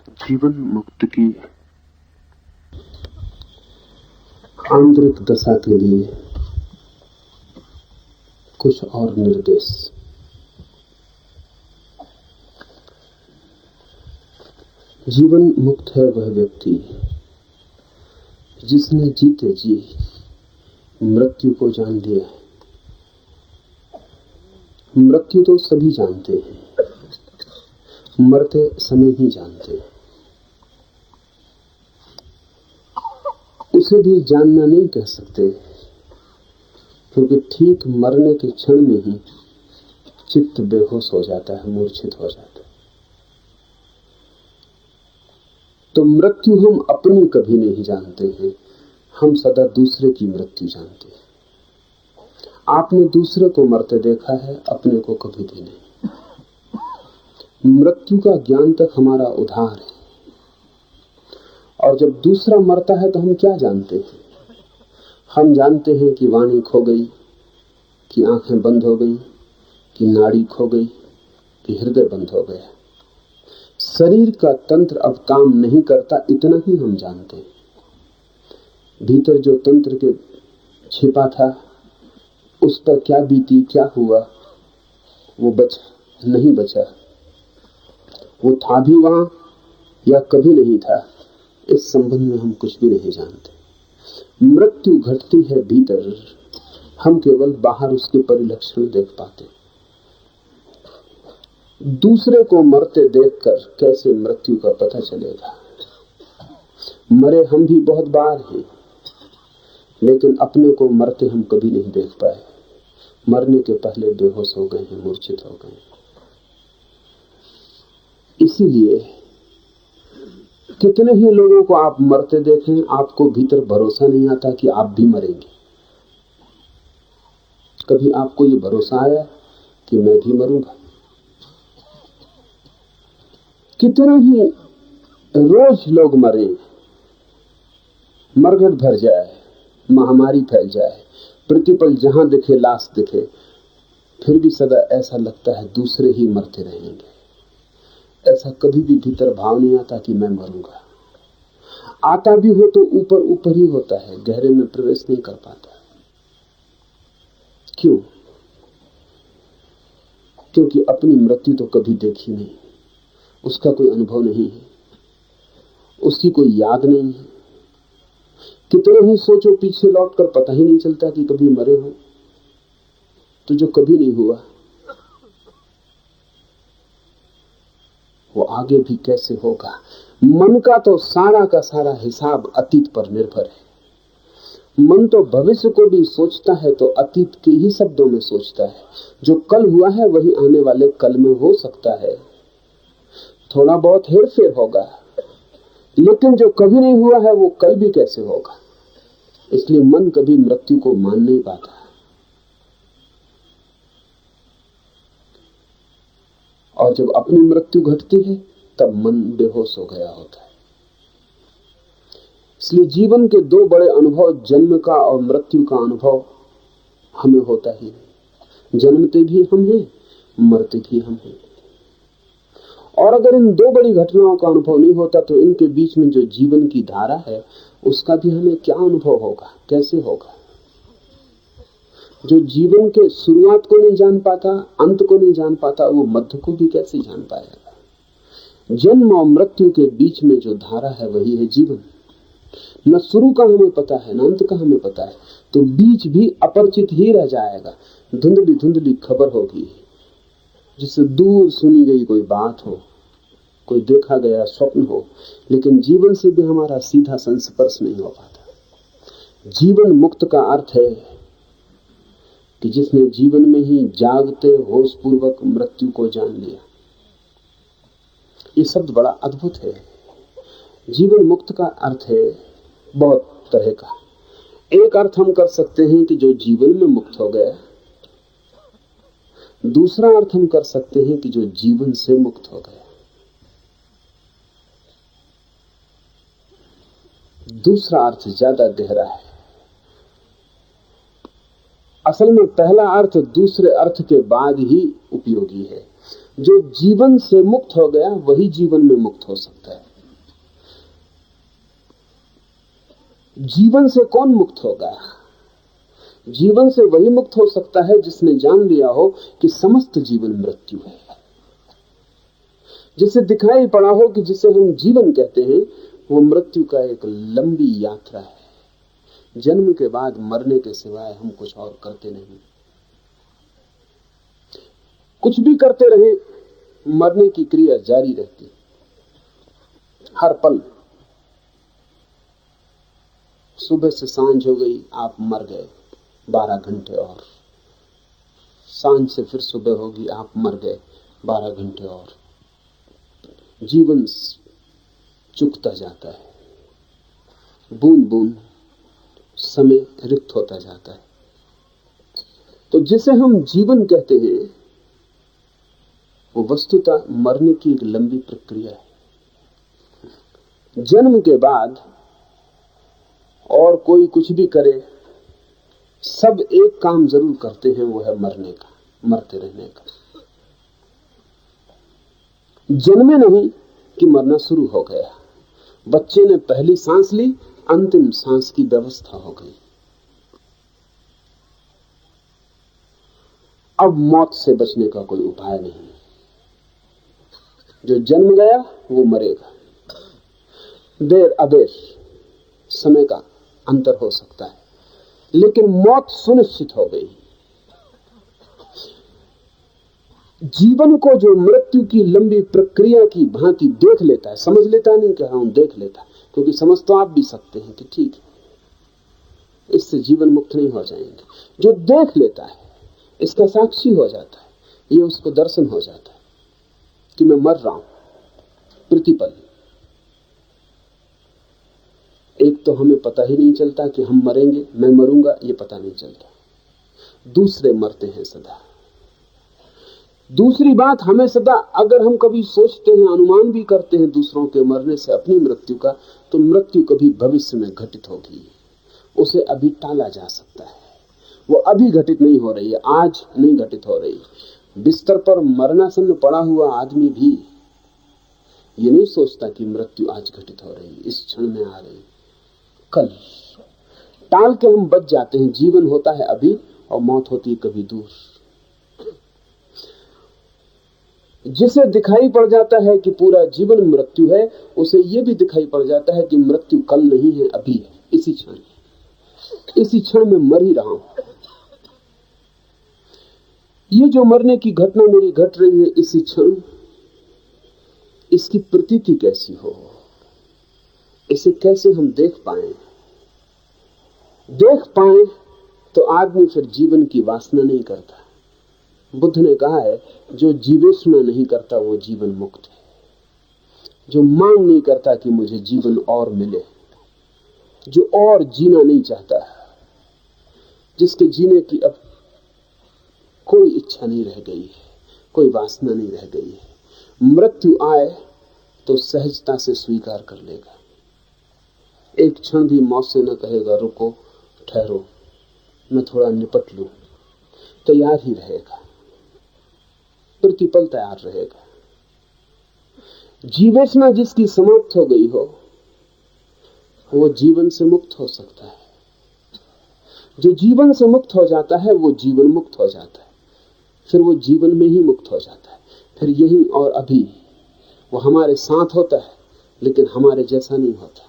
जीवन मुक्त की आंतरिक दशा के लिए कुछ और निर्देश। जीवन मुक्त है वह व्यक्ति जिसने जीते जी मृत्यु को जान लिया है। मृत्यु तो सभी जानते हैं, मरते समय ही जानते हैं। उसे भी जानना नहीं कह सकते, क्योंकि ठीक मरने के क्षण में ही चित्त बेहोश हो जाता है, मूर्छित हो जाता है। तो मृत्यु हम अपनी कभी नहीं जानते हैं, हम सदा दूसरे की मृत्यु जानते हैं। आपने दूसरे को मरते देखा है, अपने को कभी भी नहीं। मृत्यु का ज्ञान तक हमारा उधार है। और जब दूसरा मरता है तो हम क्या जानते हैं? हम जानते हैं कि वाणी खो गई, कि आंखें बंद हो गई, कि नाड़ी खो गई, कि हृदय बंद हो गया। शरीर का तंत्र अब काम नहीं करता, इतना ही हम जानते हैं। भीतर जो तंत्र के छिपा था, उस पर क्या बीती, क्या हुआ, वो बचा नहीं बचा, वो था भी वहां या कभी नहीं था, इस संबंध में हम कुछ भी नहीं जानते। मृत्यु घटती है भीतर, हम केवल बाहर उसके परिलक्षण देख पाते। दूसरे को मरते देखकर कैसे मृत्यु का पता चलेगा? मरे हम भी बहुत बार हैं, लेकिन अपने को मरते हम कभी नहीं देख पाए। मरने के पहले बेहोश हो गए हैं, मूर्छित हो गए। इसीलिए कितने ही लोगों को आप मरते देखें, आपको भीतर भरोसा नहीं आता कि आप भी मरेंगे। कभी आपको ये भरोसा आया कि मैं भी मरूंगा? कितने ही रोज लोग मरे, मरघट भर जाए, महामारी फैल जाए, प्रतिपल जहां दिखे लाश दिखे, फिर भी सदा ऐसा लगता है दूसरे ही मरते रहेंगे। ऐसा कभी भी भीतर भाव नहीं आता कि मैं मरूंगा। आता भी हो तो ऊपर ऊपर ही होता है, गहरे में प्रवेश नहीं कर पाता। क्यों? क्योंकि अपनी मृत्यु तो कभी देखी नहीं, उसका कोई अनुभव नहीं है, उसकी कोई याद नहीं है। कितने ही सोचो पीछे लौटकर, पता ही नहीं चलता कि कभी मरे हो। तो जो कभी नहीं हुआ वो आगे भी कैसे होगा? मन का तो सारा का सारा हिसाब अतीत पर निर्भर है। मन तो भविष्य को भी सोचता है तो अतीत के ही शब्दों में सोचता है। जो कल हुआ है वही आने वाले कल में हो सकता है। थोड़ा बहुत हेरफेर होगा, लेकिन जो कभी नहीं हुआ है वो कल भी कैसे होगा? इसलिए मन कभी मृत्यु को मान नहीं पाता। और जब अपनी मृत्यु घटती है तब मन बेहोश हो गया होता है। इसलिए जीवन के दो बड़े अनुभव, जन्म का और मृत्यु का अनुभव, हमें होता ही नहीं। जन्मते भी हम हैं, मरते भी हम हैं। और अगर इन दो बड़ी घटनाओं का अनुभव नहीं होता तो इनके बीच में जो जीवन की धारा है उसका भी हमें क्या अनुभव होगा, कैसे होगा? जो जीवन के शुरुआत को नहीं जान पाता, अंत को नहीं जान पाता, वो मध्य को भी कैसे जान पाएगा? जन्म और मृत्यु के बीच में जो धारा है वही है जीवन। न शुरू का हमें पता है, न अंत का हमें पता है, तो बीच भी अपरिचित ही रह जाएगा। धुंधली धुंधली खबर होगी, जिससे दूर सुनी गई कोई बात हो, कोई देखा गया स्वप्न हो, लेकिन जीवन से भी हमारा सीधा संस्पर्श नहीं हो पाता। जीवन मुक्त का अर्थ है कि जिसने जीवन में ही जागते होश पूर्वक मृत्यु को जान लिया। ये शब्द बड़ा अद्भुत है। जीवन मुक्त का अर्थ है बहुत तरह का। एक अर्थ हम कर सकते हैं कि जो जीवन में मुक्त हो गया। दूसरा अर्थ हम कर सकते हैं कि जो जीवन से मुक्त हो गया। दूसरा अर्थ ज्यादा गहरा है। असल में पहला अर्थ दूसरे अर्थ के बाद ही उपयोगी है। जो जीवन से मुक्त हो गया वही जीवन में मुक्त हो सकता है। जीवन से कौन मुक्त होगा? जीवन से वही मुक्त हो सकता है जिसने जान लिया हो कि समस्त जीवन मृत्यु है। जिसे दिखाई पड़ा हो कि जिसे हम जीवन कहते हैं वो मृत्यु का एक लंबी यात्रा है। जन्म के बाद मरने के सिवाय हम कुछ और करते नहीं। कुछ भी करते रहे, मरने की क्रिया जारी रहती हर पल। सुबह से सांझ हो गई, आप मर गए 12 घंटे और। सांझ से फिर सुबह होगी, आप मर गए 12 घंटे और। जीवन चुकता जाता है, बूंद बूंद समय रिक्त होता जाता है। तो जिसे हम जीवन कहते हैं वो वस्तुतः मरने की एक लंबी प्रक्रिया है। जन्म के बाद और कोई कुछ भी करे, सब एक काम जरूर करते हैं, वो है मरने का, मरते रहने का। जन्मे नहीं कि मरना शुरू हो गया। बच्चे ने पहली सांस ली, अंतिम सांस की व्यवस्था हो गई। अब मौत से बचने का कोई उपाय नहीं। जो जन्म गया वो मरेगा। देर अबेर समय का अंतर हो सकता है, लेकिन मौत सुनिश्चित हो गई। जीवन को जो मृत्यु की लंबी प्रक्रिया की भांति देख लेता है, समझ लेता नहीं, कह रहा हूं देख लेता, क्योंकि समझ तो आप भी सकते हैं कि ठीक है, इससे जीवन मुक्त नहीं हो जाएंगे। जो देख लेता है, इसका साक्षी हो जाता है, ये उसको दर्शन हो जाता है कि मैं मर रहा हूं प्रतिपल। एक तो हमें पता ही नहीं चलता कि हम मरेंगे, मैं मरूंगा, ये पता नहीं चलता। दूसरे मरते हैं सदा। दूसरी बात, हमें सदा, अगर हम कभी सोचते हैं, अनुमान भी करते हैं दूसरों के मरने से अपनी मृत्यु का, तो मृत्यु कभी भविष्य में घटित होगी, उसे अभी टाला जा सकता है। वो अभी घटित नहीं हो रही है, आज नहीं घटित हो रही। बिस्तर पर मरणासन्न पड़ा हुआ आदमी भी ये नहीं सोचता कि मृत्यु आज घटित हो रही, इस क्षण में आ रही, कल। टाल के हम बच जाते हैं। जीवन होता है अभी और मौत होती है कभी दूर। जिसे दिखाई पड़ जाता है कि पूरा जीवन मृत्यु है, उसे यह भी दिखाई पड़ जाता है कि मृत्यु कल नहीं है, अभी है, इसी क्षण। इसी क्षण में मर ही रहा हूं। ये जो मरने की घटना मेरी घट रही है इसी क्षण, इसकी प्रतीति कैसी हो, इसे कैसे हम देख पाए तो आदमी फिर जीवन की वासना नहीं करता। बुद्ध ने कहा है, जो जीवेष्मा नहीं करता वो जीवन मुक्त है। जो मांग नहीं करता कि मुझे जीवन और मिले, जो और जीना नहीं चाहता, जिसके जीने की अब कोई इच्छा नहीं रह गई है, कोई वासना नहीं रह गई है, मृत्यु आए तो सहजता से स्वीकार कर लेगा। एक क्षण भी मौत से न कहेगा रुको, ठहरो, मैं थोड़ा निपट लूं, तैयार ही रहेगा, प्रतिपल तैयार रहेगा। जीवेष्मा जिसकी समाप्त हो गई हो, वो जीवन से मुक्त हो सकता है। जो जीवन से मुक्त हो जाता है वो जीवन मुक्त हो जाता है, फिर वो जीवन में ही मुक्त हो जाता है। फिर यही और अभी वो हमारे साथ होता है, लेकिन हमारे जैसा नहीं होता।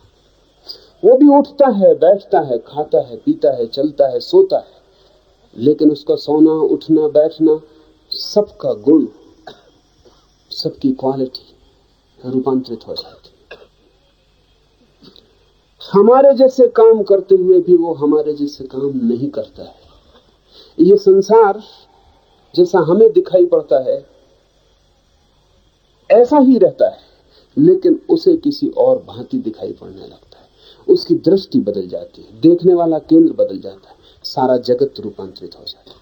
वो भी उठता है, बैठता है, खाता है, पीता है, चलता है, सोता है, लेकिन उसका सोना, उठना, बैठना, सबका गुण, सबकी क्वालिटी रूपांतरित हो जाती। हमारे जैसे काम करते हुए भी वो हमारे जैसे काम नहीं करता है। ये संसार जैसा हमें दिखाई पड़ता है ऐसा ही रहता है, लेकिन उसे किसी और भांति दिखाई पड़ने लगता है। उसकी दृष्टि बदल जाती है, देखने वाला केंद्र बदल जाता है, सारा जगत रूपांतरित हो जाता है।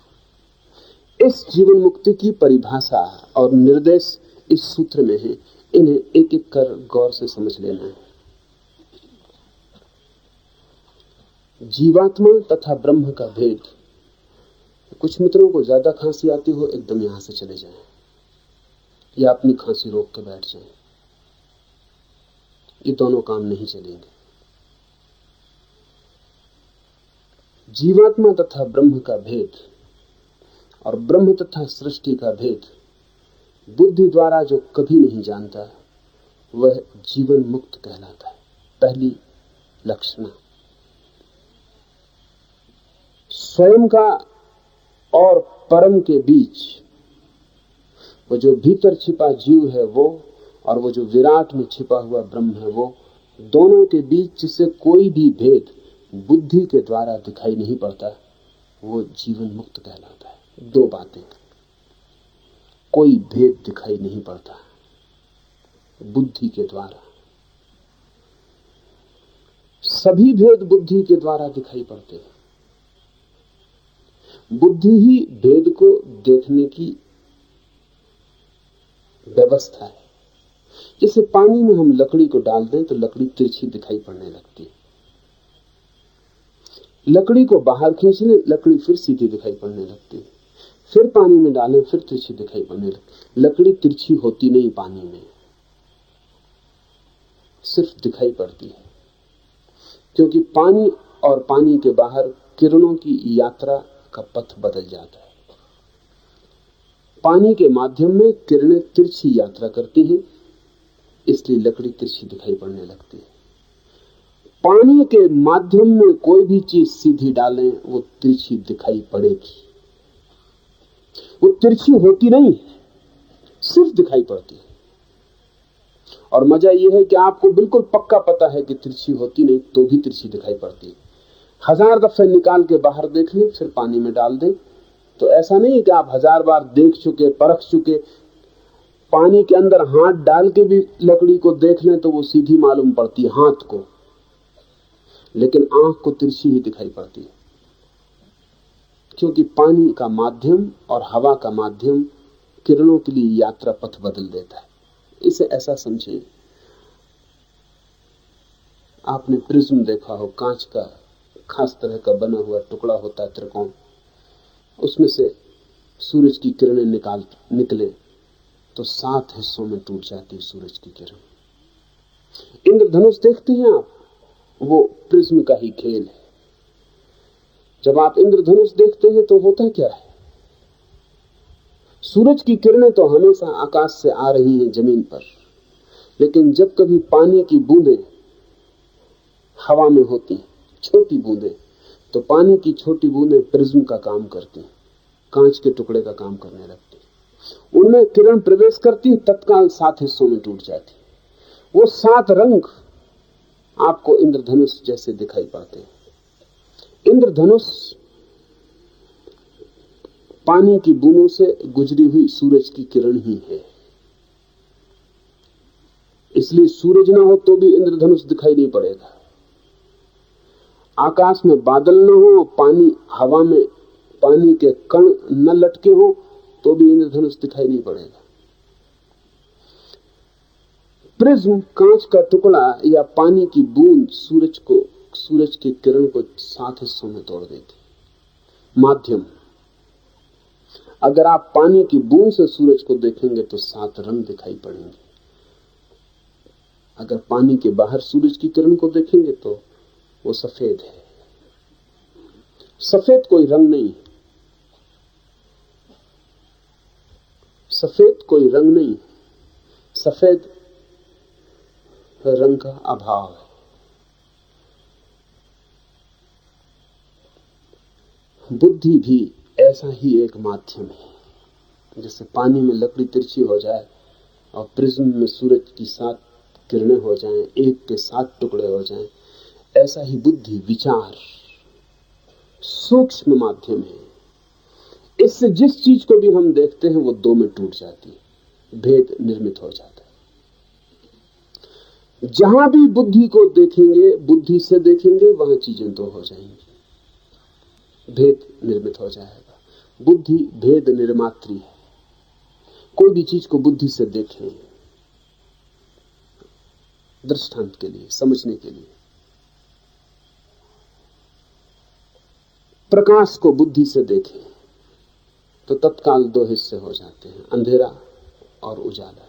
इस जीवन मुक्ति की परिभाषा और निर्देश इस सूत्र में है। इन्हें एक एक कर गौर से समझ लेना है। जीवात्मा तथा ब्रह्म का भेद। कुछ मित्रों को ज्यादा खांसी आती हो, एकदम यहां से चले जाएं या अपनी खांसी रोक के बैठ जाएं। ये दोनों काम नहीं चलेंगे। जीवात्मा तथा ब्रह्म का भेद और ब्रह्म तथा सृष्टि का भेद बुद्धि द्वारा जो कभी नहीं जानता वह जीवन मुक्त कहलाता है। पहली लक्षण स्वयं का और परम के बीच वो जो भीतर छिपा जीव है वो और वो जो विराट में छिपा हुआ ब्रह्म है वो दोनों के बीच जिसे कोई भी भेद बुद्धि के द्वारा दिखाई नहीं पड़ता वो जीवन मुक्त कहलाता है। दो बातें, कोई भेद दिखाई नहीं पड़ता बुद्धि के द्वारा, सभी भेद बुद्धि के द्वारा दिखाई पड़ते हैं। बुद्धि ही भेद को देखने की व्यवस्था है। जैसे पानी में हम लकड़ी को डाल दें तो लकड़ी तिरछी दिखाई पड़ने लगती है, लकड़ी को बाहर खींच लें लकड़ी फिर सीधी दिखाई पड़ने लगती है, फिर पानी में डालें फिर तिरछी दिखाई पड़ने लगती। लकड़ी तिरछी होती नहीं, पानी में सिर्फ दिखाई पड़ती है, क्योंकि पानी और पानी के बाहर किरणों की यात्रा का पथ बदल जाता है। पानी के माध्यम में किरणें तिरछी यात्रा करती हैं, इसलिए लकड़ी तिरछी दिखाई पड़ने लगती है। पानी के माध्यम में कोई भी चीज सीधी डालें वो तिरछी दिखाई पड़ेगी, वो तिरछी होती नहीं, सिर्फ दिखाई पड़ती है। और मजा यह है कि आपको बिल्कुल पक्का पता है कि तिरछी होती नहीं, तो भी तिरछी दिखाई पड़ती है। 1000 दफे निकाल के बाहर देख लें फिर पानी में डाल दें तो ऐसा नहीं कि आप 1000 बार देख चुके, परख चुके, पानी के अंदर हाथ डाल के भी लकड़ी को देख लें तो वो सीधी मालूम पड़ती है हाथ को, लेकिन आंख को तिरछी ही दिखाई पड़ती है, क्योंकि पानी का माध्यम और हवा का माध्यम किरणों के लिए यात्रा पथ बदल देता है। इसे ऐसा समझिए, आपने प्रिज्म देखा हो, कांच का खास तरह का बना हुआ टुकड़ा होता है त्रिकोण, उसमें से सूरज की किरणें निकले तो 7 हिस्सों में टूट जाती है सूरज की किरण। इंद्रधनुष देखते हैं आप, वो प्रिज्म का ही खेल है। जब आप इंद्रधनुष देखते हैं तो होता क्या है, सूरज की किरणें तो हमेशा आकाश से आ रही हैं जमीन पर, लेकिन जब कभी पानी की बूंदें हवा में होती, छोटी बूंदें, तो पानी की छोटी बूंदें प्रिज्म का काम करती, कांच के टुकड़े का काम करने लगती। उनमें किरण प्रवेश करती, तत्काल 7 हिस्सों में टूट जाती। वो 7 रंग आपको इंद्रधनुष जैसे दिखाई पड़ते हैं। इंद्रधनुष पानी की बूंदों से गुजरी हुई सूरज की किरण ही है, इसलिए सूरज ना हो तो भी इंद्रधनुष दिखाई नहीं पड़ेगा। आकाश में बादल न हो, पानी हवा में पानी के कण न लटके हो तो भी इंद्रधनुष दिखाई नहीं पड़ेगा। प्रिज्म, कांच का टुकड़ा या पानी की बूंद सूरज की किरण को 7 हिस्सों में तोड़ देती। माध्यम, अगर आप पानी की बूंद से सूरज को देखेंगे तो 7 रंग दिखाई पड़ेंगे। अगर पानी के बाहर सूरज की किरण को देखेंगे तो वो सफेद है। सफेद कोई रंग नहीं, सफेद कोई रंग नहीं, सफेद रंग का अभाव है। बुद्धि भी ऐसा ही एक माध्यम है। जैसे पानी में लकड़ी तिरछी हो जाए और प्रिज्म में सूरज की 7 किरणें हो जाएं, एक के 7 टुकड़े हो जाएं, ऐसा ही बुद्धि, विचार सूक्ष्म माध्यम है। इससे जिस चीज को भी हम देखते हैं वो 2 में टूट जाती है, भेद निर्मित हो जाता है। जहां भी बुद्धि को देखेंगे, बुद्धि से देखेंगे, वहां चीजें 2 हो जाएंगी, भेद निर्मित हो जाएगा। बुद्धि भेद निर्मात्री है। कोई भी चीज को बुद्धि से देखें, दृष्टांत के लिए, समझने के लिए। प्रकाश को बुद्धि से देखें तो तत्काल 2 हिस्से हो जाते हैं, अंधेरा और उजाला।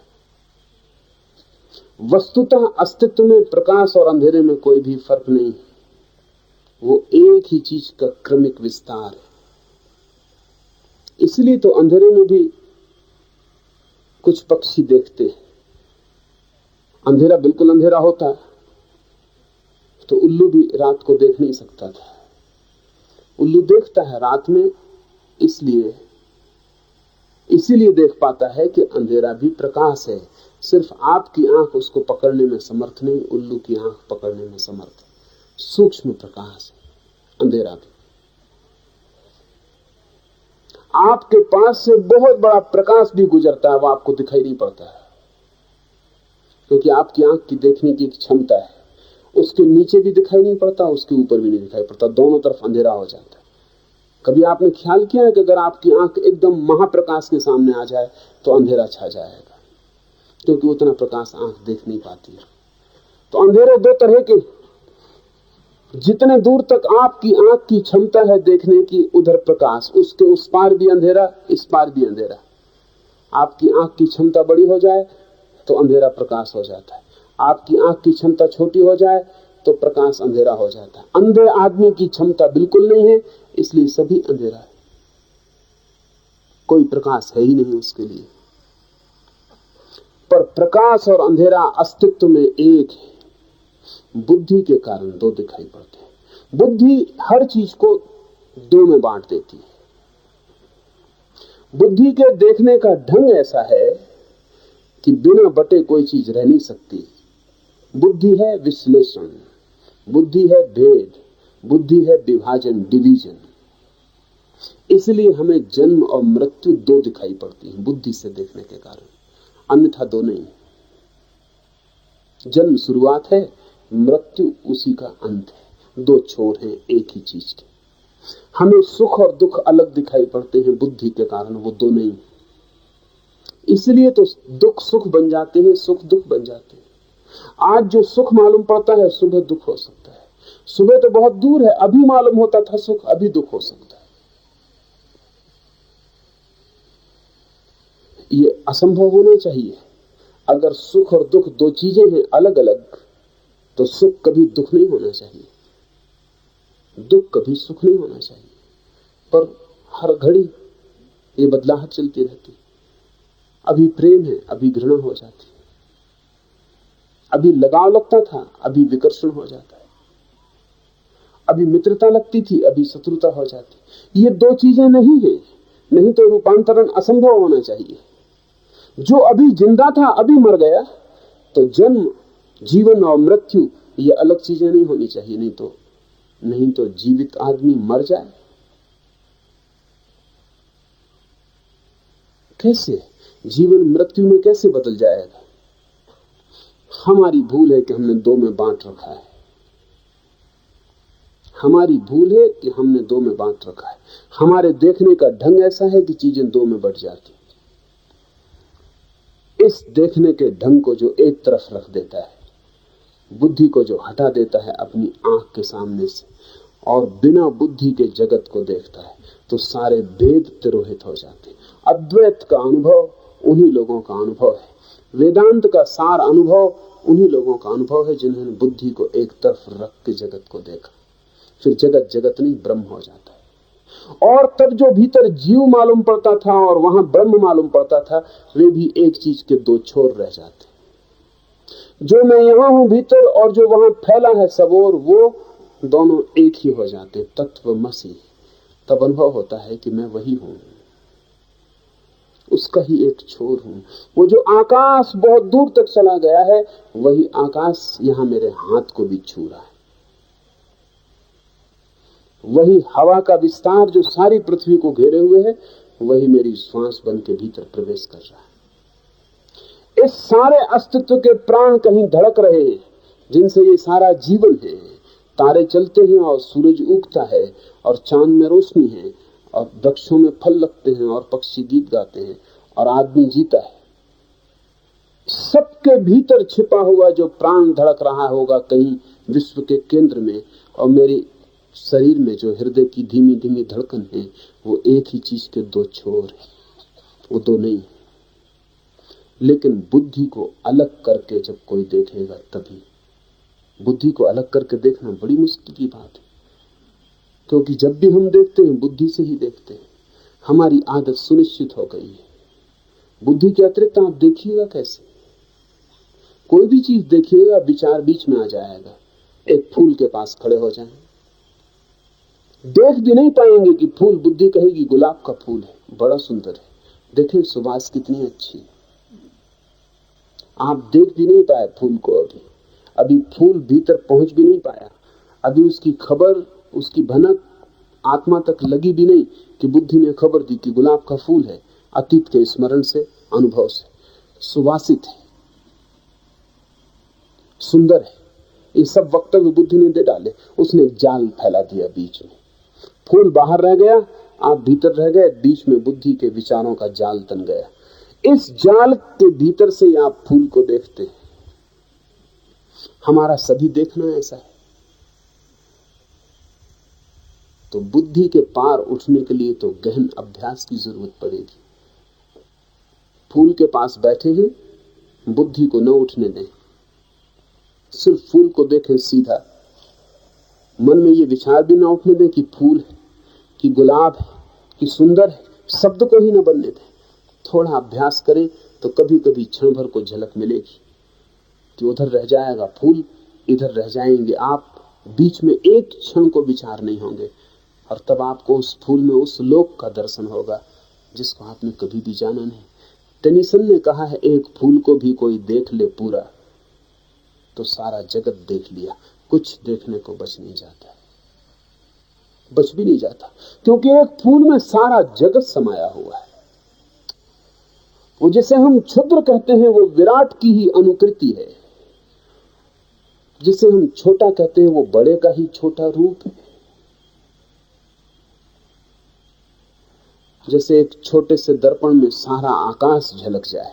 वस्तुतः अस्तित्व में प्रकाश और अंधेरे में कोई भी फर्क नहीं, वो एक ही चीज का क्रमिक विस्तार है। इसलिए तो अंधेरे में भी कुछ पक्षी देखते हैं। अंधेरा बिल्कुल अंधेरा होता है तो उल्लू भी रात को देख नहीं सकता था। उल्लू देखता है रात में, इसीलिए देख पाता है कि अंधेरा भी प्रकाश है। सिर्फ आपकी आंख उसको पकड़ने में समर्थ नहीं, उल्लू की आंख पकड़ने में समर्थ है। सूक्ष्म प्रकाश है अंधेरा भी। आपके पास से बहुत बड़ा प्रकाश भी गुजरता है, वो आपको दिखाई नहीं पड़ता है, क्योंकि आपकी आंख की देखने की क्षमता है। उसके नीचे भी दिखाई नहीं पड़ता, उसके ऊपर भी नहीं दिखाई पड़ता, दोनों तरफ अंधेरा हो जाता है। कभी आपने ख्याल किया है कि अगर आपकी आंख एकदम महाप्रकाश के सामने आ जाए तो अंधेरा छा जाएगा, क्योंकि उतना प्रकाश आंख देख नहीं पाती है। तो अंधेरे दो तरह के, जितने दूर तक आपकी आंख की क्षमता है देखने की, उधर प्रकाश, उसके उस पार भी अंधेरा, इस पार भी अंधेरा। आपकी आंख की क्षमता बड़ी हो जाए तो अंधेरा प्रकाश हो जाता है, आपकी आंख की क्षमता छोटी हो जाए तो प्रकाश अंधेरा हो जाता है। अंधे आदमी की क्षमता बिल्कुल नहीं है, इसलिए सभी अंधेरा है, कोई प्रकाश है ही नहीं उसके लिए। पर प्रकाश और अंधेरा अस्तित्व में एक है। बुद्धि के कारण दो दिखाई पड़ते हैं। बुद्धि हर चीज को दो में बांट देती है। बुद्धि के देखने का ढंग ऐसा है कि बिना बटे कोई चीज रह नहीं सकती। बुद्धि है विश्लेषण, बुद्धि है भेद, बुद्धि है विभाजन, डिवीजन। इसलिए हमें जन्म और मृत्यु दो दिखाई पड़ती है बुद्धि से देखने के कारण, अन्यथा दो नहीं। जन्म शुरुआत है, मृत्यु उसी का अंत है। दो छोर हैं एक ही चीज के। हमें सुख और दुख अलग दिखाई पड़ते हैं बुद्धि के कारण, वो दो नहीं। इसलिए तो दुख सुख बन जाते हैं, सुख दुख बन जाते हैं। आज जो सुख मालूम पड़ता है सुबह दुख हो सकता है। सुबह तो बहुत दूर है, अभी मालूम होता था सुख, अभी दुख हो सकता है। ये असंभव होना चाहिए। अगर सुख और दुख दो चीजें हैं अलग अलग, तो सुख कभी दुख नहीं होना चाहिए, दुख कभी सुख नहीं होना चाहिए। पर हर घड़ी ये बदलाहट चलती रहती। अभी प्रेम है, अभी घृणा हो जाती, अभी लगाव लगता था, अभी विकर्षण हो जाता है, अभी मित्रता लगती थी, अभी शत्रुता हो जाती। ये दो चीजें नहीं है, नहीं तो रूपांतरण असंभव होना चाहिए। जो अभी जिंदा था अभी मर गया, तो जन्म, जीवन और मृत्यु ये अलग चीजें नहीं होनी चाहिए। नहीं तो जीवित आदमी मर जाए कैसे? जीवन मृत्यु में कैसे बदल जाएगा? हमारी भूल है कि हमने दो में बांट रखा है। हमारी भूल है कि हमने दो में बांट रखा है। हमारे देखने का ढंग ऐसा है कि चीजें दो में बट जाती। इस देखने के ढंग को जो एक तरफ रख देता है, बुद्धि को जो हटा देता है अपनी आंख के सामने से, और बिना बुद्धि के जगत को देखता है, तो सारे भेद तिरोहित हो जाते हैं। अद्वैत का अनुभव उन्हीं लोगों का अनुभव है। वेदांत का सार अनुभव उन्हीं लोगों का अनुभव है जिन्होंने बुद्धि को एक तरफ रख के जगत को देखा। फिर जगत जगत नहीं, ब्रह्म हो जाता है। और तब जो भीतर जीव मालूम पड़ता था और वहां ब्रह्म मालूम पड़ता था, वे भी एक चीज के दो छोर रह जाते। जो मैं यहां हूं भीतर और जो वहां फैला है सब और, वो दोनों एक ही हो जाते, तत्वमसि। तब अनुभव होता है कि मैं वही हूं, उसका ही एक छोर हूं। वो जो आकाश बहुत दूर तक चला गया है, वही आकाश यहां मेरे हाथ को भी छू रहा है। वही हवा का विस्तार जो सारी पृथ्वी को घेरे हुए है, वही मेरी श्वास बन के भीतर प्रवेश कर रहा है। इस सारे अस्तित्व के प्राण कहीं धड़क रहे हैं, जिनसे ये सारा जीवन है। तारे चलते हैं और सूरज उगता है और चांद में रोशनी है और वृक्षों में फल लगते हैं और पक्षी गीत गाते हैं और आदमी जीता है। सबके भीतर छिपा हुआ जो प्राण धड़क रहा होगा कहीं विश्व के केंद्र में, और मेरे शरीर में जो हृदय की धीमी धीमी धड़कन है, वो एक ही चीज के दो छोर है, वो दो नहीं। लेकिन बुद्धि को अलग करके जब कोई देखेगा तभी। बुद्धि को अलग करके देखना बड़ी मुश्किल की बात है। क्योंकि जब भी हम देखते हैं बुद्धि से ही देखते हैं। हमारी आदत सुनिश्चित हो गई है। बुद्धि के अतिरिक्त आप देखिएगा कैसे? कोई भी चीज देखिएगा, विचार बीच में आ जाएगा। एक फूल के पास खड़े हो जाएं, देख भी नहीं पाएंगे कि फूल, बुद्धि कहेगी गुलाब का फूल है, बड़ा सुंदर है, देखें सुवास कितनी अच्छी है। आप देख भी नहीं पाए फूल को। अभी फूल भीतर पहुंच भी नहीं पाया, अभी उसकी खबर, उसकी भनक आत्मा तक लगी भी नहीं कि बुद्धि ने खबर दी कि गुलाब का फूल है। अतीत के स्मरण से, अनुभव से, सुवासित है, सुंदर है, ये सब वक्तव्य बुद्धि ने दे डाले। उसने जाल फैला दिया बीच में। फूल बाहर रह गया, आप भीतर रह गए, बीच में बुद्धि के विचारों का जाल तन गया। इस जाल के भीतर से आप फूल को देखते हैं। हमारा सभी देखना ऐसा है। तो बुद्धि के पार उठने के लिए तो गहन अभ्यास की जरूरत पड़ेगी। फूल के पास बैठे हैं, बुद्धि को न उठने दें, सिर्फ फूल को देखें सीधा। मन में ये विचार भी ना उठने दें कि फूल है, कि गुलाब है, कि सुंदर है, शब्द को ही न बनने दें। थोड़ा अभ्यास करें तो कभी कभी क्षण भर को झलक मिलेगी कि उधर रह जाएगा फूल, इधर रह जाएंगे आप, बीच में एक क्षण को विचार नहीं होंगे। और तब आपको उस फूल में उस लोक का दर्शन होगा जिसको आपने कभी भी जाना नहीं। टेनिसन ने कहा है, एक फूल को भी कोई देख ले पूरा तो सारा जगत देख लिया। कुछ देखने को बच नहीं जाता, बच भी नहीं जाता, क्योंकि एक फूल में सारा जगत समाया हुआ है। वो जिसे हम क्षुद्र कहते हैं वो विराट की ही अनुकृति है, जिसे हम छोटा कहते हैं वो बड़े का ही छोटा रूप है। जैसे एक छोटे से दर्पण में सारा आकाश झलक जाए,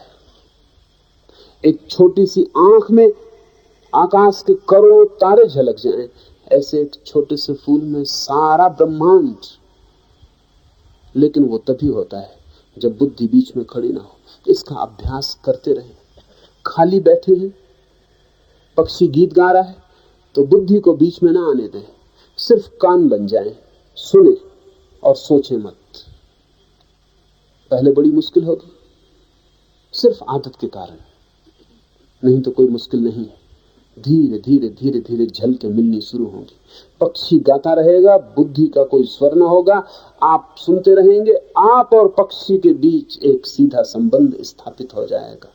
एक छोटी सी आंख में आकाश के करोड़ों तारे झलक जाएं, ऐसे एक छोटे से फूल में सारा ब्रह्मांड। लेकिन वो तभी होता है जब बुद्धि बीच में खड़ी ना हो। इसका अभ्यास करते रहें। खाली बैठे हैं, पक्षी गीत गा रहा है तो बुद्धि को बीच में ना आने दें, सिर्फ कान बन जाएं, सुने और सोचें मत। पहले बड़ी मुश्किल होगी, सिर्फ आदत के कारण, नहीं तो कोई मुश्किल नहीं है। धीरे धीरे धीरे धीरे झलके मिलनी शुरू होंगी। पक्षी गाता रहेगा, बुद्धि का कोई स्वर न होगा, आप सुनते रहेंगे। आप और पक्षी के बीच एक सीधा संबंध स्थापित हो जाएगा,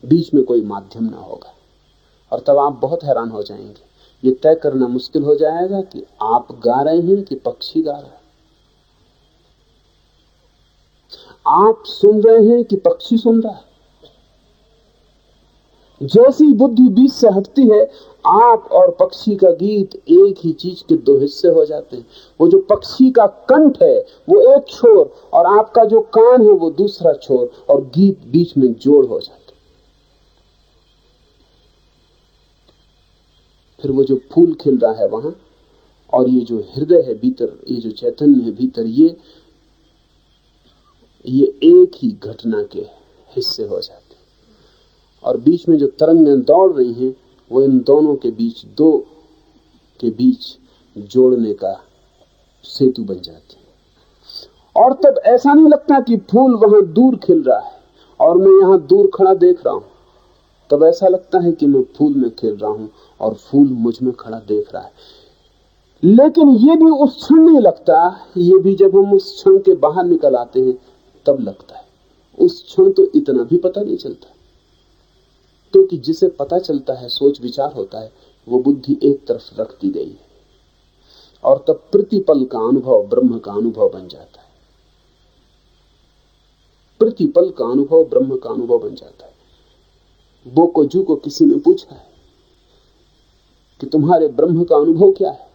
बीच में कोई माध्यम ना होगा। और तब आप बहुत हैरान हो जाएंगे। ये तय करना मुश्किल हो जाएगा कि आप गा रहे हैं कि पक्षी गा रहा है, आप सुन रहे हैं कि पक्षी सुन रहा है। जैसी बुद्धि बीच से हटती है, आप और पक्षी का गीत एक ही चीज के दो हिस्से हो जाते हैं। वो जो पक्षी का कंठ है वो एक छोर और आपका जो कान है वो दूसरा छोर, और गीत बीच में जोड़ हो जाते। फिर वो जो फूल खिल रहा है वहां, और ये जो हृदय है भीतर, ये जो चैतन्य है भीतर, ये एक ही घटना के हिस्से हो जाते। और बीच में जो तरंगें दौड़ रही हैं वो इन दोनों के बीच, दो के बीच जोड़ने का सेतु बन जाती है। और तब ऐसा नहीं लगता कि फूल वहां दूर खिल रहा है और मैं यहां दूर खड़ा देख रहा हूं। तब ऐसा लगता है कि मैं फूल में खिल रहा हूं और फूल मुझ में खड़ा देख रहा है। लेकिन ये भी उस क्षण नहीं लगता, ये भी जब हम उस क्षण के बाहर निकल आते हैं तब लगता है। उस क्षण तो इतना भी पता नहीं चलता, क्योंकि जिसे पता चलता है, सोच विचार होता है, वो बुद्धि एक तरफ रख दी गई है। और तब प्रतिपल का अनुभव ब्रह्म का अनुभव बन जाता है। प्रतिपल का अनुभव ब्रह्म का अनुभव बन जाता है। बोकोजू को किसी ने पूछा है कि तुम्हारे ब्रह्म का अनुभव क्या है,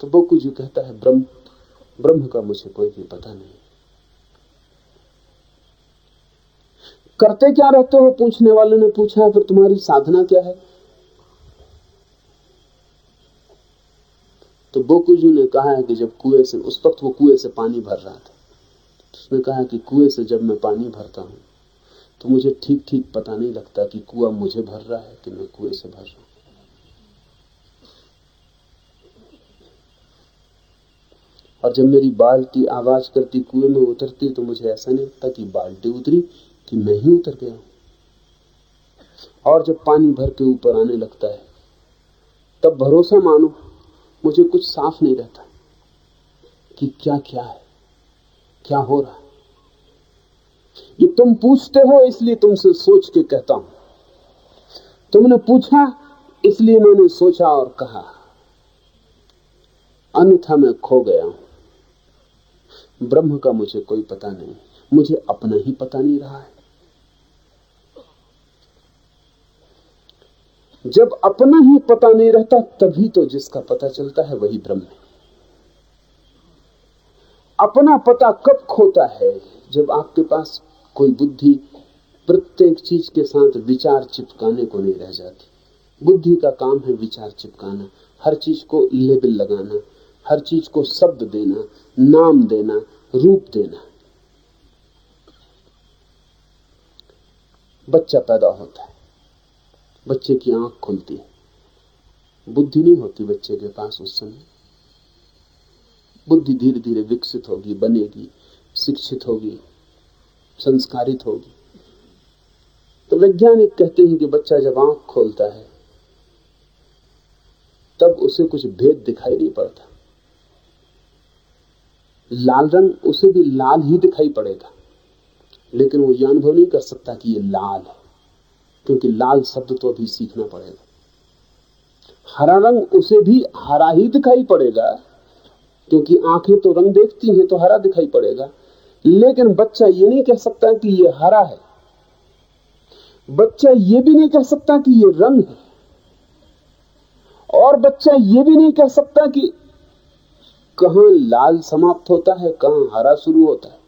तो बोकोजू कहता है ब्रह्म का मुझे कोई भी पता नहीं। करते क्या रहते हो, पूछने वाले ने पूछा है, फिर तुम्हारी साधना क्या है? तो बोकुजू ने कहा है कि जब कुएं से, उस वक्त वो कुएं से पानी भर रहा था, उसने कहा कि कुएं से जब मैं पानी भरता हूं तो मुझे ठीक ठीक पता नहीं लगता कि कुआं मुझे भर रहा है कि मैं कुएं से भर रहा हूं। और जब मेरी बाल्टी आवाज करती कुएं में उतरती तो मुझे ऐसा नहीं लगता कि बाल्टी उतरी, कि मैं ही उतर गया हूं। और जब पानी भर के ऊपर आने लगता है तब भरोसा मानो मुझे कुछ साफ नहीं रहता कि क्या क्या है, क्या हो रहा है। ये तुम पूछते हो इसलिए तुमसे सोच के कहता हूं, तुमने पूछा इसलिए मैंने सोचा और कहा, अन्यथा मैं खो गया हूं। ब्रह्म का मुझे कोई पता नहीं, मुझे अपना ही पता नहीं रहा है। जब अपना ही पता नहीं रहता तभी तो जिसका पता चलता है वही ब्रह्म है। अपना पता कब खोता है? जब आपके पास कोई बुद्धि प्रत्येक चीज के साथ विचार चिपकाने को नहीं रह जाती। बुद्धि का काम है विचार चिपकाना, हर चीज को लेबल लगाना, हर चीज को शब्द देना, नाम देना, रूप देना। बच्चा पैदा होता है, बच्चे की आंख खुलती है, बुद्धि नहीं होती बच्चे के पास उस समय। बुद्धि धीरे धीरे विकसित होगी, बनेगी, शिक्षित होगी, संस्कारित होगी। तो वैज्ञानिक कहते हैं कि बच्चा जब आंख खोलता है तब उसे कुछ भेद दिखाई नहीं पड़ता। लाल रंग उसे भी लाल ही दिखाई पड़ेगा, लेकिन वो यह अनुभव नहीं कर सकता कि ये लाल है, क्योंकि लाल शब्द तो अभी सीखना पड़ेगा। हरा रंग उसे भी हरा ही दिखाई पड़ेगा, क्योंकि आंखें तो रंग देखती हैं तो हरा दिखाई पड़ेगा। लेकिन बच्चा ये नहीं कह सकता कि ये हरा है, बच्चा ये भी नहीं कह सकता कि ये रंग है, और बच्चा ये भी नहीं कह सकता कि कहां लाल समाप्त होता है, कहां हरा शुरू होता है,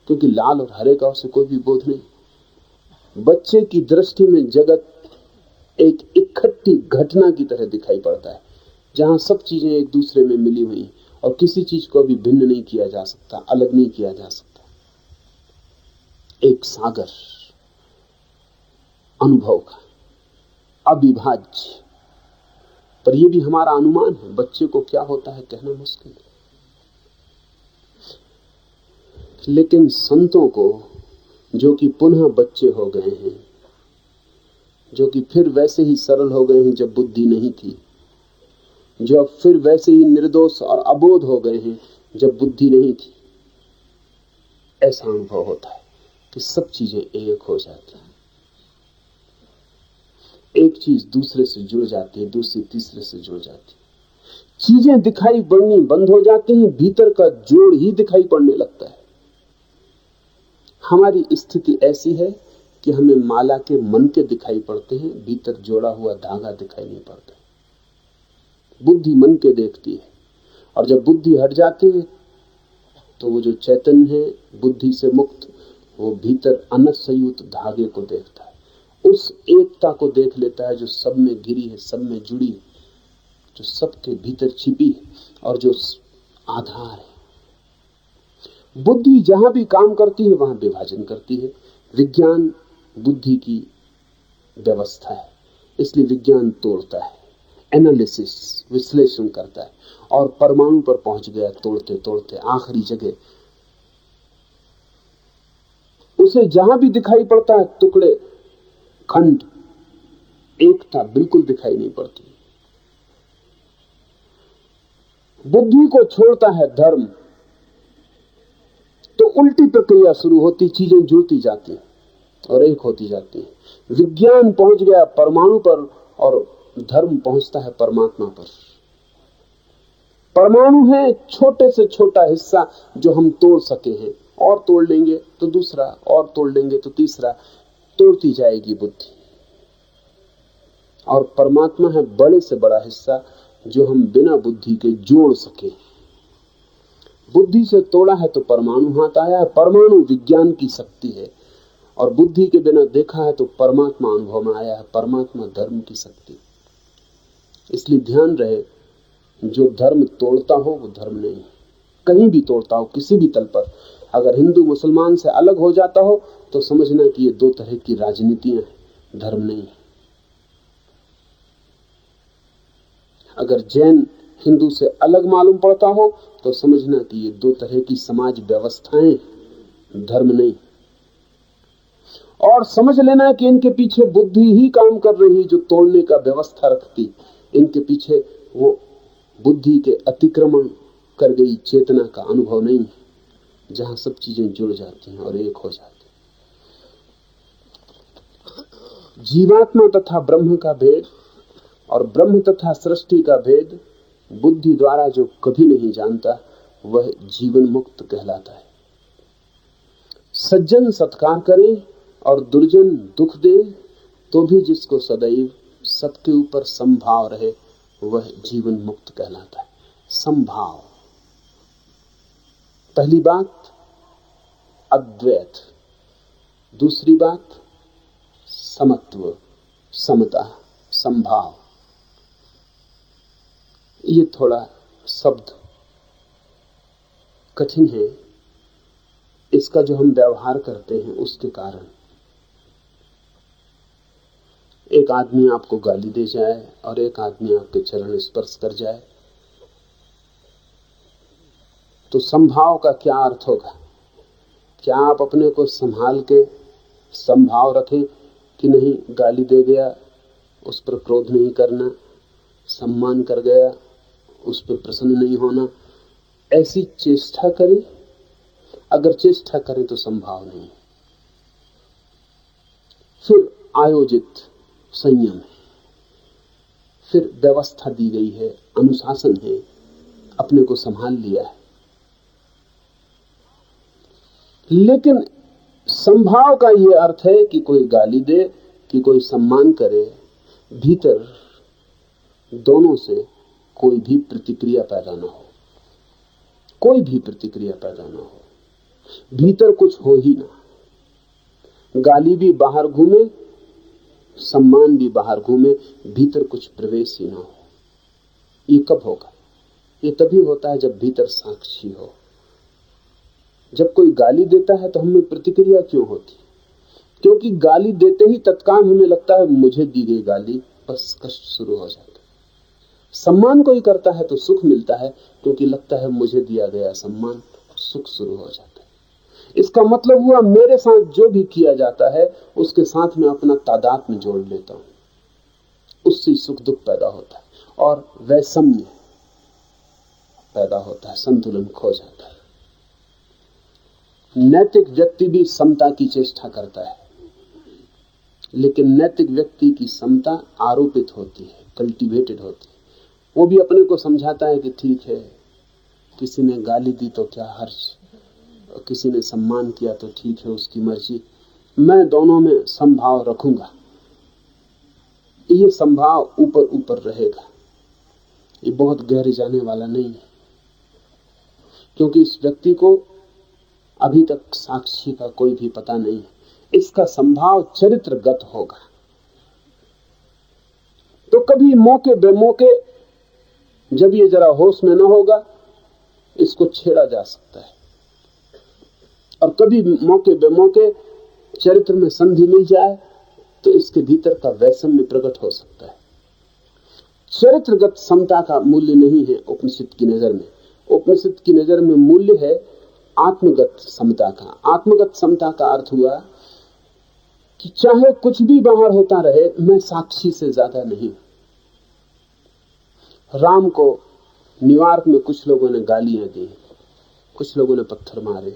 क्योंकि लाल और हरे का उसे कोई भी बोध नहीं। बच्चे की दृष्टि में जगत एक इकट्ठी घटना की तरह दिखाई पड़ता है, जहां सब चीजें एक दूसरे में मिली हुई और किसी चीज को भी भिन्न नहीं किया जा सकता, अलग नहीं किया जा सकता। एक सागर अनुभव का, अविभाज्य। पर यह भी हमारा अनुमान है, बच्चे को क्या होता है कहना मुश्किल है। लेकिन संतों को, जो कि पुनः बच्चे हो गए हैं, जो कि फिर वैसे ही सरल हो गए हैं जब बुद्धि नहीं थी, जो अब फिर वैसे ही निर्दोष और अबोध हो गए हैं जब बुद्धि नहीं थी, ऐसा अनुभव होता है कि सब चीजें एक हो जाती हैं। एक चीज दूसरे से जुड़ जाती है, दूसरी तीसरे से जुड़ जाती है। चीजें दिखाई पड़नी बंद हो जाती हैं, भीतर का जोड़ ही दिखाई पड़ने लगता है। हमारी स्थिति ऐसी है कि हमें माला के मन के दिखाई पड़ते हैं, भीतर जोड़ा हुआ धागा दिखाई नहीं पड़ता। बुद्धि मन के देखती है, और जब बुद्धि हट जाती है तो वो जो चैतन्य है बुद्धि से मुक्त, वो भीतर अनसयुत धागे को देखता है, उस एकता को देख लेता है जो सब में गिरी है, सब में जुड़ी है, जो सबके भीतर छिपी है और जो आधार है। बुद्धि जहां भी काम करती है वहां विभाजन करती है। विज्ञान बुद्धि की व्यवस्था है, इसलिए विज्ञान तोड़ता है, एनालिसिस, विश्लेषण करता है, और परमाणु पर पहुंच गया तोड़ते तोड़ते आखिरी जगह। उसे जहां भी दिखाई पड़ता है टुकड़े, खंड, एकता बिल्कुल दिखाई नहीं पड़ती। बुद्धि को छोड़ता है धर्म तो उल्टी प्रक्रिया शुरू होती, चीजें जुड़ती जाती और एक होती जाती है। विज्ञान पहुंच गया परमाणु पर और धर्म पहुंचता है परमात्मा पर। परमाणु है छोटे से छोटा हिस्सा जो हम तोड़ सके हैं, और तोड़ लेंगे तो दूसरा, और तोड़ लेंगे तो तीसरा, तोड़ती जाएगी बुद्धि। और परमात्मा है बड़े से बड़ा हिस्सा जो हम बिना बुद्धि के जोड़ सके। बुद्धि से तोड़ा है तो परमाणु हाथ आया है। परमाणु विज्ञान की शक्ति है, और बुद्धि के बिना देखा है तो परमात्मा अनुभव में आया है, परमात्मा धर्म की शक्ति। इसलिए ध्यान रहे, जो धर्म तोड़ता हो वो धर्म नहीं है। कहीं भी तोड़ता हो, किसी भी तल पर, अगर हिंदू मुसलमान से अलग हो जाता हो तो समझना कि ये दो तरह की राजनीतियां हैं, धर्म नहीं है। अगर जैन हिंदू से अलग मालूम पड़ता हो तो समझना कि ये दो तरह की समाज व्यवस्थाएं, धर्म नहीं। और समझ लेना कि इनके पीछे बुद्धि ही काम कर रही जो तोड़ने का व्यवस्था रखती। इनके पीछे वो बुद्धि के अतिक्रमण कर गई चेतना का अनुभव नहीं है, जहां सब चीजें जुड़ जाती हैं और एक हो जाती हैं। जीवात्मा तथा ब्रह्म का भेद और ब्रह्म तथा सृष्टि का भेद बुद्धि द्वारा जो कभी नहीं जानता वह जीवन मुक्त कहलाता है। सज्जन सत्कार करे और दुर्जन दुख दे तो भी जिसको सदैव सबके ऊपर संभाव रहे वह जीवन मुक्त कहलाता है। संभाव, पहली बात अद्वैत, दूसरी बात समत्व, समता, संभाव। ये थोड़ा शब्द कठिन है, इसका जो हम व्यवहार करते हैं उसके कारण। एक आदमी आपको गाली दे जाए और एक आदमी आपके चरण स्पर्श कर जाए तो संभाव का क्या अर्थ होगा? क्या आप अपने को संभाल के संभाव रखें कि नहीं, गाली दे गया उस पर क्रोध नहीं करना, सम्मान कर गया उस पर प्रसन्न नहीं होना, ऐसी चेष्टा करें? अगर चेष्टा करें तो संभाव नहीं। फिर आयोजित संयम है, फिर व्यवस्था दी गई है, अनुशासन है, अपने को संभाल लिया है। लेकिन संभाव का यह अर्थ है कि कोई गाली दे कि कोई सम्मान करे, भीतर दोनों से कोई भी प्रतिक्रिया पैदा ना हो, कोई भी प्रतिक्रिया पैदा ना हो, भीतर कुछ हो ही ना। गाली भी बाहर घूमे, सम्मान भी बाहर घूमे, भीतर कुछ प्रवेश ही ना हो। ये कब होगा? ये तभी होता है जब भीतर साक्षी हो। जब कोई गाली देता है तो हमें प्रतिक्रिया क्यों होती? क्योंकि गाली देते ही तत्काल हमें लगता है मुझे दी गई गाली, बस कष्ट शुरू हो जाता है। सम्मान कोई करता है तो सुख मिलता है, क्योंकि लगता है मुझे दिया गया सम्मान, सुख शुरू हो जाता है। इसका मतलब हुआ मेरे साथ जो भी किया जाता है उसके साथ मैं अपना तादाद में जोड़ लेता हूं, उससे सुख दुख पैदा होता है और वैषम्य पैदा होता है, संतुलन खो जाता है। नैतिक व्यक्ति भी समता की चेष्टा करता है, लेकिन नैतिक व्यक्ति की समता आरोपित होती है, कल्टीवेटेड होती है। वो भी अपने को समझाता है कि ठीक है, किसी ने गाली दी तो क्या हर्ज, किसी ने सम्मान किया तो ठीक है, उसकी मर्जी, मैं दोनों में संभाव रखूंगा। ये संभाव ऊपर ऊपर रहेगा, ये बहुत गहरे जाने वाला नहीं है, क्योंकि इस व्यक्ति को अभी तक साक्षी का कोई भी पता नहीं है। इसका संभाव चरित्रगत होगा। तो कभी मौके बेमौके, जब ये जरा होश में न होगा, इसको छेड़ा जा सकता है, और कभी मौके बेमौके चरित्र में संधि मिल जाए तो इसके भीतर का वैषम्य प्रकट हो सकता है। चरित्रगत समता का मूल्य नहीं है उपनिषद की नजर में। उपनिषद की नजर में मूल्य है आत्मगत समता का। आत्मगत समता का अर्थ हुआ कि चाहे कुछ भी बाहर होता रहे, मैं साक्षी से ज्यादा नहीं। राम को न्यूयॉर्क में कुछ लोगों ने गालियां दी, कुछ लोगों ने पत्थर मारे,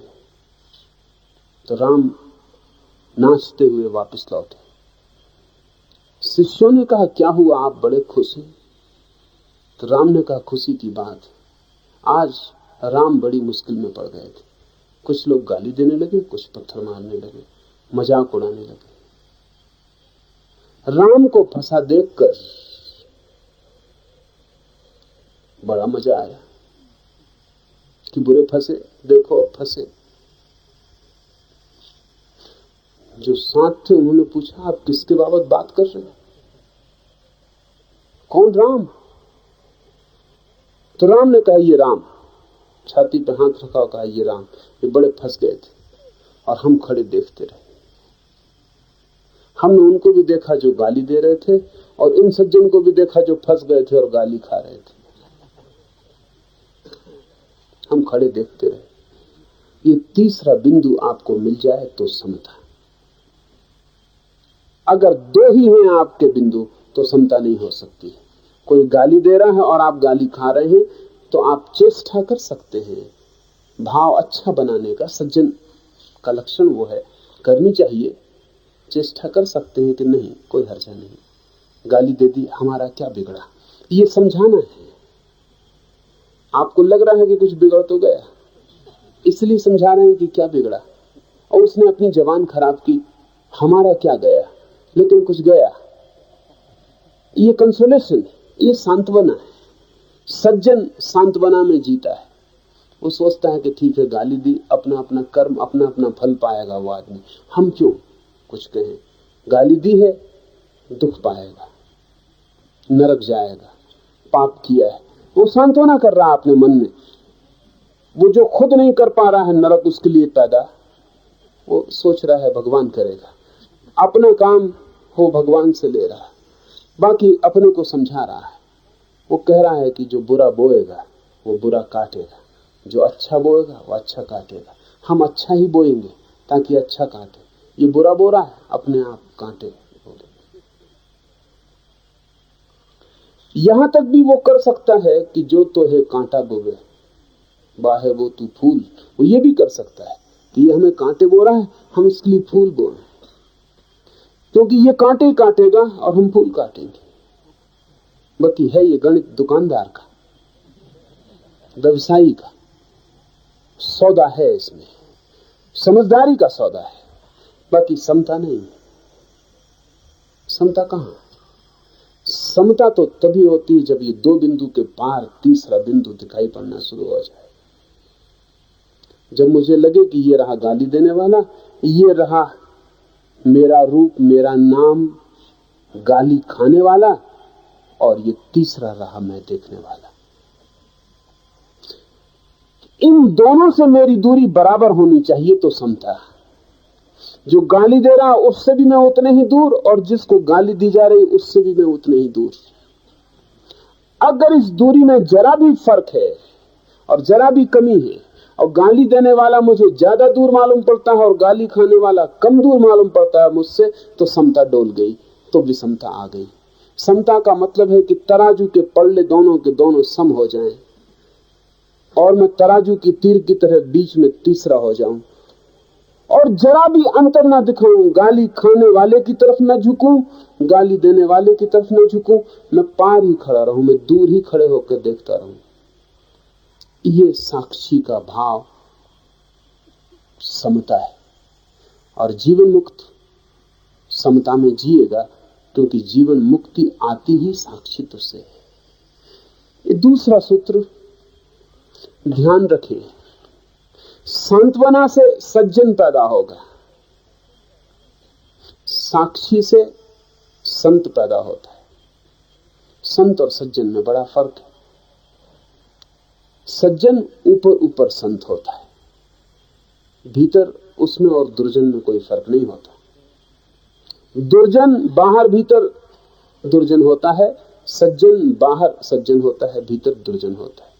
तो राम नाचते हुए वापस लौटे। शिष्यों ने कहा क्या हुआ, आप बड़े खुश हैं? तो राम ने कहा खुशी की बात, आज राम बड़ी मुश्किल में पड़ गए थे। कुछ लोग गाली देने लगे, कुछ पत्थर मारने लगे, मजाक उड़ाने लगे। राम को फंसा देखकर बड़ा मजा आया कि बुरे फंसे, देखो फंसे। जो साथ थे उन्होंने पूछा आप किसके बाबत बात कर रहे हैं? कौन? राम। तो राम ने कहा ये राम, छाती पे हाथ रखा और कहा ये राम। ये बड़े फंस गए थे और हम खड़े देखते रहे। हमने उनको भी देखा जो गाली दे रहे थे, और इन सज्जन को भी देखा जो फंस गए थे और गाली खा रहे थे। हम खड़े देखते रहे। ये तीसरा बिंदु आपको मिल जाए तो समता। अगर दो ही हैं आपके बिंदु तो समता नहीं हो सकती। कोई गाली दे रहा है और आप गाली खा रहे हैं तो आप चेष्टा कर सकते हैं भाव अच्छा बनाने का। सज्जन का लक्षण वो है, करनी चाहिए। चेष्टा कर सकते हैं कि नहीं कोई हर्जा नहीं, गाली दे दी, हमारा क्या बिगड़ा, ये समझाना है। आपको लग रहा है कि कुछ बिगड़ तो गया, इसलिए समझा रहे हैं कि क्या बिगड़ा, और उसने अपनी जबान खराब की, हमारा क्या गया, लेकिन कुछ गया। ये कंसोलेशन, ये सांत्वना है। सज्जन सांत्वना में जीता है। वो सोचता है कि ठीक है, गाली दी, अपना अपना कर्म, अपना अपना फल पाएगा वो आदमी, हम क्यों कुछ कहें। गाली दी है, दुख पाएगा, नरक जाएगा, पाप किया है। वो सांत्वना कर रहा है अपने मन में। वो जो खुद नहीं कर पा रहा है नरक उसके लिए पैदा, वो सोच रहा है भगवान करेगा। अपना काम हो भगवान से ले रहा है, बाकी अपने को समझा रहा है। वो कह रहा है कि जो बुरा बोएगा वो बुरा काटेगा, जो अच्छा बोएगा वो अच्छा काटेगा। हम अच्छा ही बोएंगे ताकि अच्छा काटे। ये बुरा बो रहा है, अपने आप काटे। यहां तक भी वो कर सकता है कि जो तो है कांटा बोवे, बाहे वो तू फूल। वो ये भी कर सकता है कि ये हमें कांटे बो रहा है, हम इसके लिए फूल बोए, क्योंकि ये कांटे काटेगा और हम फूल काटेंगे। बाकी है ये गणित दुकानदार का, व्यवसायी का सौदा है, इसमें समझदारी का सौदा है। बाकी समता नहीं। समता कहां? समता तो तभी होती है जब ये दो बिंदु के पार तीसरा बिंदु दिखाई पड़ना शुरू हो जाए। जब मुझे लगे कि ये रहा गाली देने वाला, ये रहा मेरा रूप, मेरा नाम गाली खाने वाला, और ये तीसरा रहा मैं देखने वाला। इन दोनों से मेरी दूरी बराबर होनी चाहिए तो समता। जो गाली दे रहा उससे भी मैं उतने ही दूर, और जिसको गाली दी जा रही उससे भी मैं उतने ही दूर। अगर इस दूरी में जरा भी फर्क है और जरा भी कमी है, और गाली देने वाला मुझे ज्यादा दूर मालूम पड़ता है और गाली खाने वाला कम दूर मालूम पड़ता है मुझसे, तो समता डोल गई, तो विषमता आ गई। समता का मतलब है कि तराजू के पल्ले दोनों के दोनों सम हो जाएं, और मैं तराजू की तीर की तरह बीच में तीसरा हो जाऊं, और जरा भी अंतर ना दिखाऊं। गाली खाने वाले की तरफ ना झुकूं, गाली देने वाले की तरफ ना झुकूं। मैं पार ही खड़ा रहूं, मैं दूर ही खड़े होकर देखता रहूं। ये साक्षी का भाव समता है। और जीवन मुक्त समता में जिएगा, क्योंकि जीवन मुक्ति आती ही साक्षित्व से है। ये दूसरा सूत्र ध्यान रखें। सांत्वना से सज्जन पैदा होगा, साक्षी से संत पैदा होता है। संत और सज्जन में बड़ा फर्क है। सज्जन ऊपर ऊपर संत होता है, भीतर उसमें और दुर्जन में कोई फर्क नहीं होता। दुर्जन बाहर भीतर दुर्जन होता है, सज्जन बाहर सज्जन होता है, भीतर दुर्जन होता है।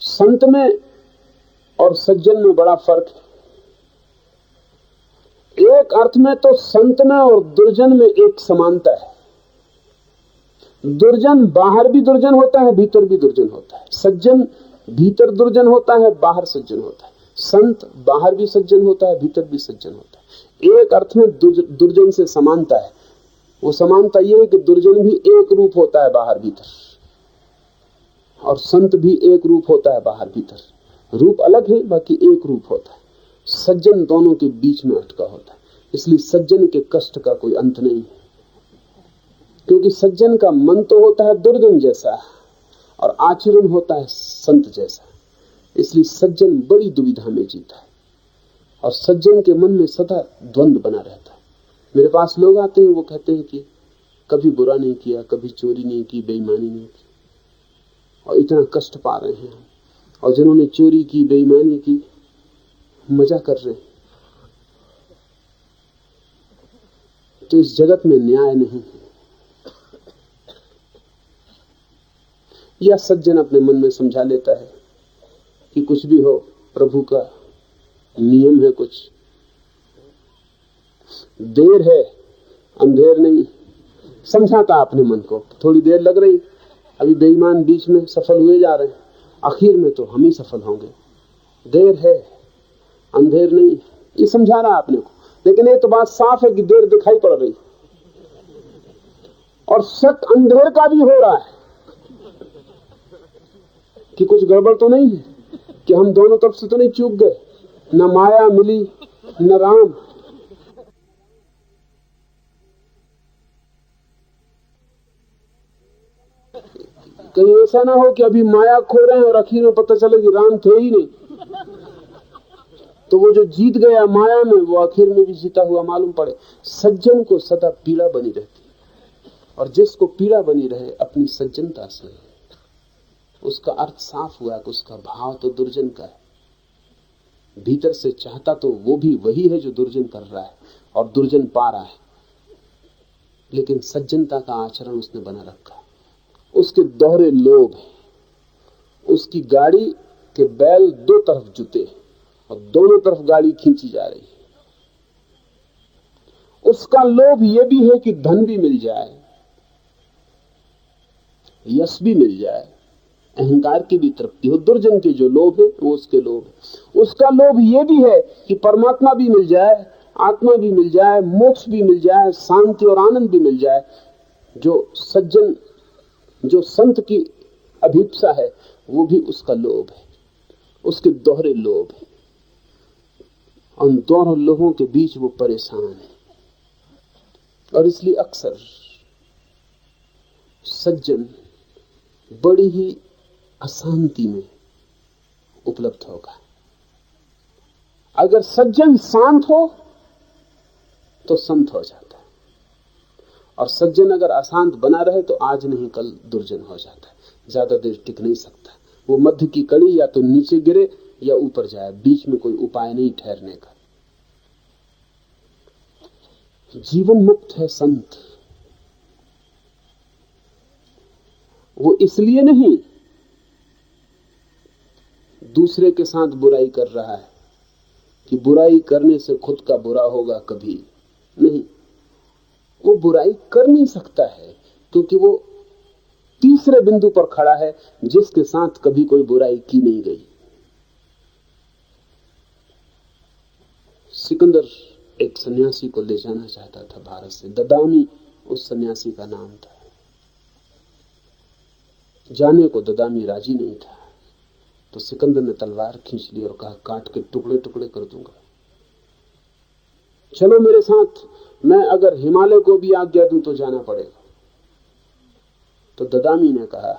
संत में और सज्जन में बड़ा फर्क है। एक अर्थ में तो संत में और दुर्जन में एक समानता है। दुर्जन बाहर भी दुर्जन होता है, भीतर भी दुर्जन होता है। सज्जन भीतर दुर्जन होता है, बाहर सज्जन होता है। संत बाहर भी सज्जन होता है, भीतर भी सज्जन होता है। एक अर्थ में दुर्जन से समानता है। वो समानता यह है कि दुर्जन भी एक रूप होता है बाहर भीतर, और संत भी एक रूप होता है बाहर भीतर। रूप अलग है, बाकी एक रूप होता है। सज्जन दोनों के बीच में अटका होता है। इसलिए सज्जन के कष्ट का कोई अंत नहीं है, क्योंकि सज्जन का मन तो होता है दुर्जन जैसा और आचरण होता है संत जैसा। इसलिए सज्जन बड़ी दुविधा में जीता है, और सज्जन के मन में सदा द्वंद्व बना रहता है। मेरे पास लोग आते हैं, वो कहते हैं कि कभी बुरा नहीं किया, कभी चोरी नहीं की, बेईमानी नहीं की, और इतना कष्ट पा रहे हैं। और जिन्होंने चोरी की, बेईमानी की, मजा कर रहे हैं। तो इस जगत में न्याय नहीं है। या सज्जन अपने मन में समझा लेता है कि कुछ भी हो, प्रभु का नियम है, कुछ देर है अंधेर नहीं। समझाता अपने मन को, थोड़ी देर लग रही, अभी बेईमान बीच में सफल हुए जा रहे हैं, आखिर में तो हम ही सफल होंगे। देर है अंधेर नहीं, ये समझा रहा अपने को। लेकिन ये तो बात साफ है कि देर दिखाई पड़ रही, और शक अंधेर का भी हो रहा है कि कुछ गड़बड़ तो नहीं है, कि हम दोनों तरफ से तो नहीं चूक गए, न माया मिली न राम। कहीं ऐसा ना हो कि अभी माया खो रहे हैं और आखिर में पता चले कि राम थे ही नहीं, तो वो जो जीत गया माया में वो आखिर में भी जीता हुआ मालूम पड़े। सज्जन को सदा पीड़ा बनी रहती, और जिसको पीड़ा बनी रहे अपनी सज्जनता से, उसका अर्थ साफ हुआ कि उसका भाव तो दुर्जन का है। भीतर से चाहता तो वो भी वही है जो दुर्जन कर रहा है और दुर्जन पा रहा है, लेकिन सज्जनता का आचरण उसने बना रखा। उसके दोहरे लोभ है, उसकी गाड़ी के बैल दो तरफ जुते और दोनों तरफ गाड़ी खींची जा रही है। उसका लोभ यह भी है कि धन भी मिल जाए, यश भी मिल जाए, अहंकार की भी तृप्ति हो। दुर्जन के जो लोभ है वो उसके लोभ है। उसका लोभ यह भी है कि परमात्मा भी मिल जाए, आत्मा भी मिल जाए, मोक्ष भी मिल जाए, शांति और आनंद भी मिल जाए। जो सज्जन, जो संत की अभिप्सा है, वो भी उसका लोभ है। उसके दोहरे लोभ है, उन दोनों लोगों के बीच वो परेशान है। और इसलिए अक्सर सज्जन बड़ी ही अशांति में उपलब्ध होगा। अगर सज्जन शांत हो तो संत हो जाता है, और सज्जन अगर अशांत बना रहे तो आज नहीं कल दुर्जन हो जाता है। ज्यादा देर टिक नहीं सकता, वो मध्य की कड़ी या तो नीचे गिरे या ऊपर जाए, बीच में कोई उपाय नहीं ठहरने का। जीवन मुक्त है संत, वो इसलिए नहीं दूसरे के साथ बुराई कर रहा है कि बुराई करने से खुद का बुरा होगा, कभी नहीं। वो बुराई कर नहीं सकता है क्योंकि वो तीसरे बिंदु पर खड़ा है जिसके साथ कभी कोई बुराई की नहीं गई। सिकंदर एक सन्यासी को ले जाना चाहता था भारत से, ददामी उस सन्यासी का नाम था। जाने को ददामी राजी नहीं था, तो सिकंदर ने तलवार खींच ली और कहा, काट के टुकड़े टुकड़े कर दूंगा, चलो मेरे साथ। मैं अगर हिमालय को भी आज्ञा दूं तो जाना पड़ेगा। तो ददामी ने कहा,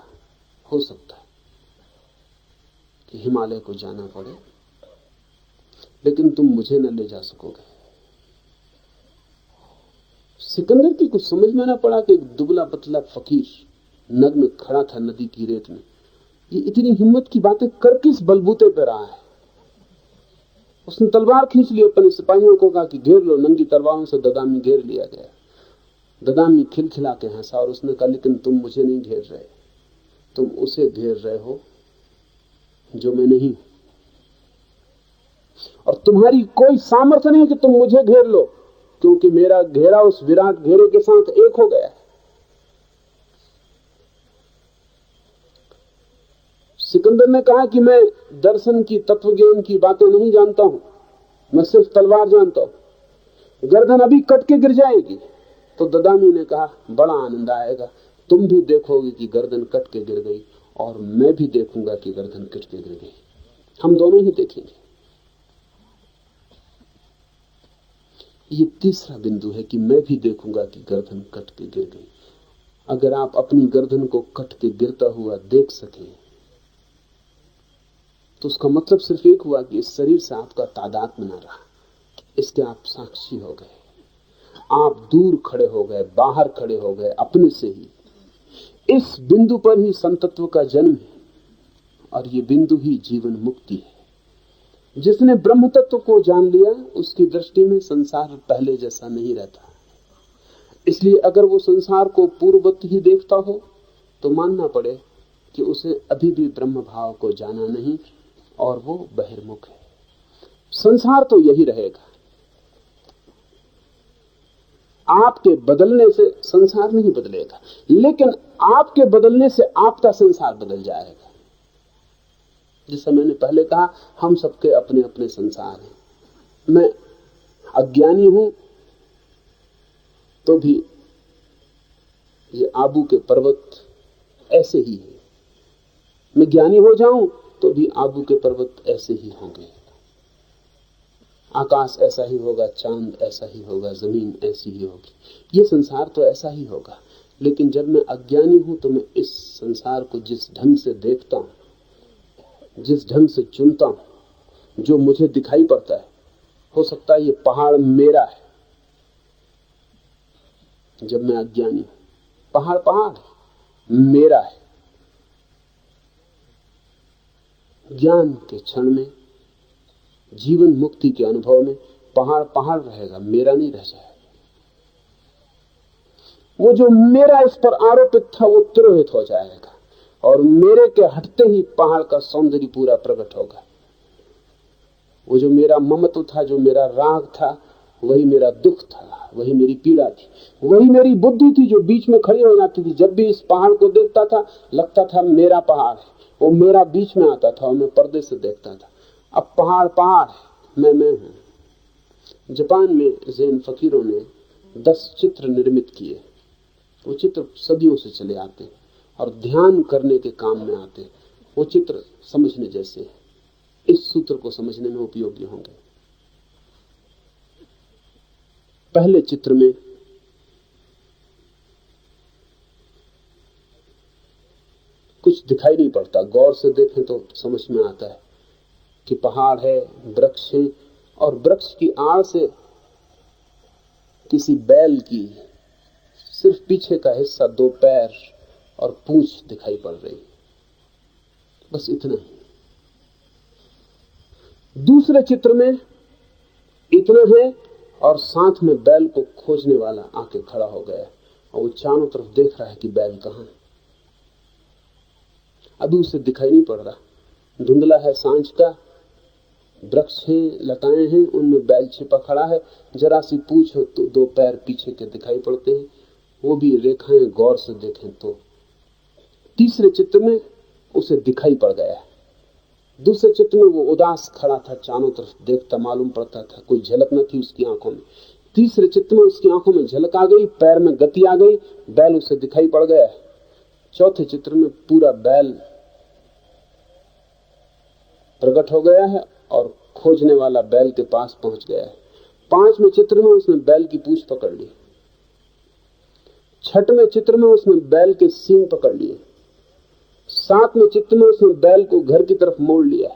हो सकता है कि हिमालय को जाना पड़े, लेकिन तुम मुझे न ले जा सकोगे। सिकंदर की कुछ समझ में ना पड़ा कि एक दुबला पतला फकीर नग्न खड़ा था नदी की रेत में, ये इतनी हिम्मत की बातें कर किस बलबूते पे रहा है। उसने तलवार खींच ली, अपने सिपाहियों को कहा कि घेर लो। नंगी तलवारों से ददामी घेर लिया गया। ददामी खिलखिला के हंसा और उसने कहा, लेकिन तुम मुझे नहीं घेर रहे, तुम उसे घेर रहे हो जो मैं नहीं। और तुम्हारी कोई सामर्थ्य नहीं कि तुम मुझे घेर लो, क्योंकि मेरा घेरा उस विराट घेरे के साथ एक हो गया है। सिकंदर ने कहा कि मैं दर्शन की, तत्व ज्ञान की बातें नहीं जानता हूं, मैं सिर्फ तलवार जानता हूं, गर्दन अभी कट के गिर जाएगी। तो ददामी ने कहा, बड़ा आनंद आएगा, तुम भी देखोगे कि गर्दन कट के गिर गई और मैं भी देखूंगा कि गर्दन कट के गिर गई, हम दोनों ही देखेंगे। ये तीसरा बिंदु है कि मैं भी देखूंगा कि गर्दन कट के गिर गई। अगर आप अपनी गर्दन को कट के गिरता हुआ देख सकें तो उसका मतलब सिर्फ एक हुआ कि इस शरीर से आपका तादात्म्य न रहा, इसके आप साक्षी हो गए, आप दूर खड़े हो गए, बाहर खड़े हो गए अपने से ही। इस बिंदु पर ही संतत्व का जन्म है, और ये बिंदु ही जीवन मुक्ति है। जिसने ब्रह्म तत्व को जान लिया उसकी दृष्टि में संसार पहले जैसा नहीं रहता। इसलिए अगर वो संसार को पूर्ववत ही देखता हो तो मानना पड़े कि उसे अभी भी ब्रह्म भाव को जाना नहीं और वो बहिर्मुख है। संसार तो यही रहेगा। आपके बदलने से संसार नहीं बदलेगा, लेकिन आपके बदलने से आपका संसार बदल जाएगा। जैसा मैंने पहले कहा, हम सबके अपने अपने संसार हैं। मैं अज्ञानी हूं तो भी ये आबू के पर्वत ऐसे ही है। मैं ज्ञानी हो जाऊं तो भी आबू के पर्वत ऐसे ही होंगे। आकाश ऐसा ही होगा, चांद ऐसा ही होगा, जमीन ऐसी ही होगी। ये संसार तो ऐसा ही होगा। लेकिन जब मैं अज्ञानी हूं तो मैं इस संसार को जिस ढंग से देखता हूं, जिस ढंग से चुनता हूं, जो मुझे दिखाई पड़ता है, हो सकता है ये पहाड़ मेरा है। जब मैं अज्ञानी हूं, पहाड़ पहाड़ मेरा है। ज्ञान के क्षण में, जीवन मुक्ति के अनुभव में, पहाड़ पहाड़ रहेगा, मेरा नहीं रह जाएगा। वो जो मेरा इस पर आरोपित था वो तिरोहित हो जाएगा और मेरे के हटते ही पहाड़ का सौंदर्य पूरा प्रकट होगा। वो जो मेरा ममत्व था, जो मेरा राग था, वही मेरा दुख था, वही मेरी पीड़ा थी, वही मेरी बुद्धि थी जो बीच में खड़ी हो जाती थी। जब भी इस पहाड़ को देखता था लगता था मेरा पहाड़ है, वो मेरा बीच में आता था और मैं पर्दे से देखता था। अब पहाड़ पहाड़ है, मैं हूं। जापान में जैन फकीरों ने 10 चित्र निर्मित किए। वो चित्र सदियों से चले आते और ध्यान करने के काम में आते। वो चित्र समझने जैसे हैं, इस सूत्र को समझने में उपयोगी होंगे। पहले चित्र में कुछ दिखाई नहीं पड़ता, गौर से देखें तो समझ में आता है कि पहाड़ है, वृक्ष है, और वृक्ष की आड़ से किसी बैल की सिर्फ पीछे का हिस्सा, 2 पैर और पूंछ दिखाई पड़ रही, बस इतना ही। दूसरे चित्र में इतना है और साथ में बैल को खोजने वाला आके खड़ा हो गया और वो चारों तरफ देख रहा है कि बैल कहां है। अभी उसे दिखाई नहीं पड़ रहा, धुंधला है, सांझ का, वृक्ष हैं, लताएं हैं, उनमें बैल छिपा खड़ा है। जरा सी पूंछ हो तो 2 पैर पीछे के दिखाई पड़ते हैं, वो भी रेखाएं गौर से देखें तो। तीसरे चित्र में उसे दिखाई पड़ गया। दूसरे चित्र में वो उदास खड़ा था, चारों तरफ देखता मालूम पड़ता था, कोई झलक न थी उसकी आंखों में। तीसरे चित्र में उसकी आंखों में झलक आ गई, पैर में गति आ गई, बैल उसे दिखाई पड़ गया। चौथे चित्र में पूरा बैल प्रकट हो गया है और खोजने वाला बैल के पास पहुंच गया है। 5वें चित्र में उसने बैल की पूंछ पकड़ ली। 6वें चित्र में उसने बैल के सींग पकड़ लिए। 7वें चित्र में उसने बैल को घर की तरफ मोड़ लिया।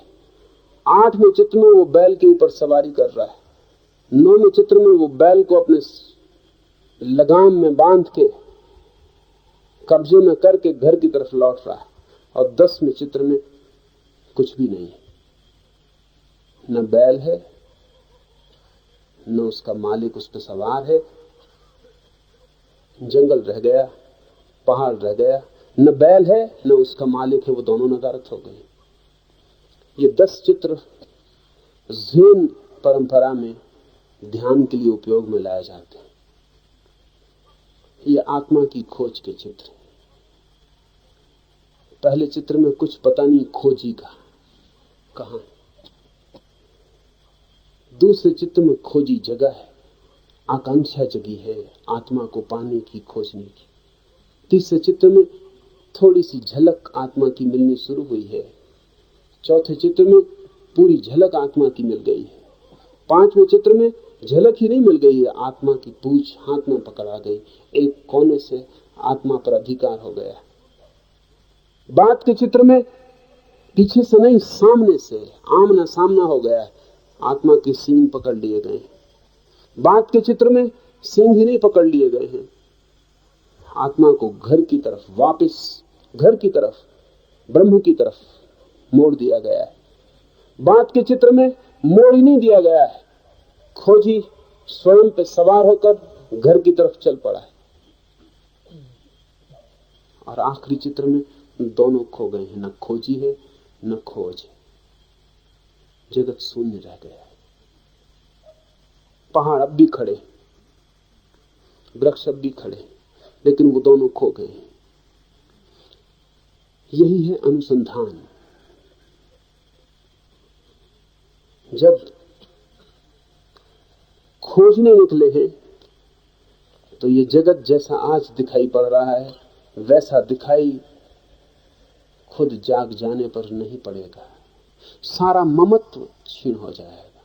8वें चित्र में वो बैल के ऊपर सवारी कर रहा है। 9वें चित्र में वो बैल को अपने लगाम में बांध के कब्जे में करके घर की तरफ लौट रहा है। और 10वें चित्र में कुछ भी नहीं है, न बैल है, न उसका मालिक उस पर सवार है। जंगल रह गया, पहाड़ रह गया, न बैल है न उसका मालिक है, वो दोनों नदारत हो गए। ये 10 चित्र ज़ेन परंपरा में ध्यान के लिए उपयोग में लाए जाते हैं। ये आत्मा की खोज के चित्र। पहले चित्र में कुछ पता नहीं खोजी का कहां। दूसरे चित्र में खोजी जगह है, आकांक्षा जगी है आत्मा को पाने की, खोजने की। तीसरे चित्र में थोड़ी सी झलक आत्मा की मिलनी शुरू हुई है। चौथे चित्र में पूरी झलक आत्मा की मिल गई है। 5वें चित्र में झलक ही नहीं मिल गई है, आत्मा की पूंछ हाथ में पकड़ा गई, एक कोने से आत्मा पर अधिकार हो गया। बाद के चित्र में पीछे से नहीं, सामने से आमना सामना हो गया है, आत्मा के सींग पकड़ लिए गए। बाद के चित्र में सींग ही नहीं पकड़ लिए गए हैं, आत्मा को घर की तरफ, वापस घर की तरफ, ब्रह्म की तरफ मोड़ दिया गया है। बाद के चित्र में मोड़ ही नहीं दिया गया है, खोजी स्वयं पे सवार होकर घर की तरफ चल पड़ा है। और आखिरी चित्र में दोनों खो गए हैं, न खोजी है न खोज है। जगत शून्य रह गया है। पहाड़ अब भी खड़े, वृक्ष अब भी खड़े, लेकिन वो दोनों खो गए हैं। यही है अनुसंधान। जब खोजने निकले हैं तो ये जगत जैसा आज दिखाई पड़ रहा है वैसा दिखाई खुद जाग जाने पर नहीं पड़ेगा। सारा ममत्व छीन हो जाएगा,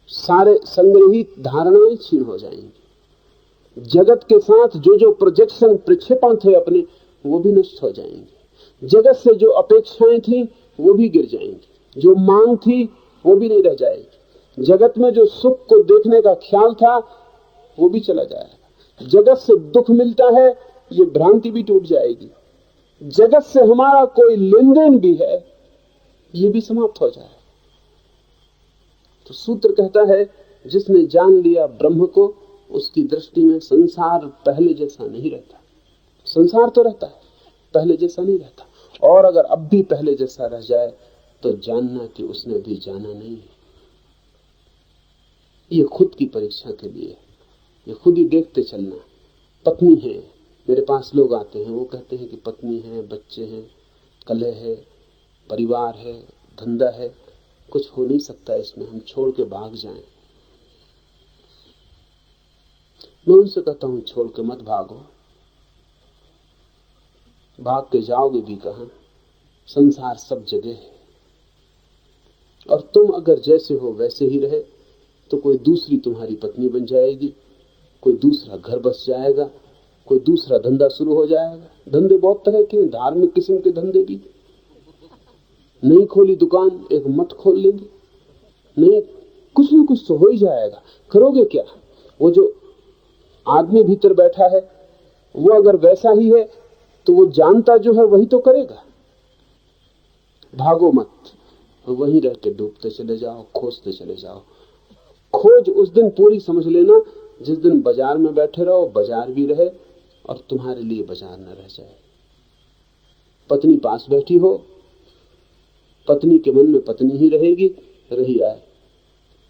सारे संग्रहित धारणाएं छीन हो जाएंगी। जगत के साथ जो जो प्रोजेक्शन प्रक्षेपण थे अपने, वो भी नष्ट हो जाएंगे। जगत से जो अपेक्षाएं थी वो भी गिर जाएंगी, जो मांग थी वो भी नहीं रह जाएगी। जगत में जो सुख को देखने का ख्याल था वो भी चला जाएगा। जगत से दुख मिलता है ये भ्रांति भी टूट जाएगी। जगत से हमारा कोई लेन देन भी है ये भी समाप्त हो जाए। तो सूत्र कहता है जिसने जान लिया ब्रह्म को उसकी दृष्टि में संसार पहले जैसा नहीं रहता। संसार तो रहता है, पहले जैसा नहीं रहता। और अगर अब भी पहले जैसा रह जाए तो जानना कि उसने भी जाना नहीं है। ये खुद की परीक्षा के लिए, ये खुद ही देखते चलना। पत्नी है, मेरे पास लोग आते हैं, वो कहते हैं कि पत्नी है, बच्चे हैं, कलह है, परिवार है, धंधा है, कुछ हो नहीं सकता इसमें, हम छोड़ के भाग जाएं। मैं उनसे कहता हूं छोड़ के मत भागो, भाग के जाओगे भी कहां? संसार सब जगह है और तुम अगर जैसे हो वैसे ही रहे तो कोई दूसरी तुम्हारी पत्नी बन जाएगी, कोई दूसरा घर बस जाएगा, कोई दूसरा धंधा शुरू हो जाएगा। धंधे बहुत तरह के, धार्मिक किस्म के धंधे भी। नहीं खोली दुकान, एक मठ खोल लेंगे, नहीं कुछ ना कुछ तो हो ही जाएगा। करोगे क्या? वो जो आदमी भीतर बैठा है वो अगर वैसा ही है तो वो जानता जो है वही तो करेगा। भागो मत, वहीं रह के डूबते चले जाओ, खोजते चले जाओ। खोज उस दिन पूरी समझ लेना जिस दिन बाजार में बैठे रहो, बाजार भी रहे और तुम्हारे लिए बाजार न रह जाए। पत्नी पास बैठी हो, पत्नी के मन में पत्नी ही रहेगी, रही आए।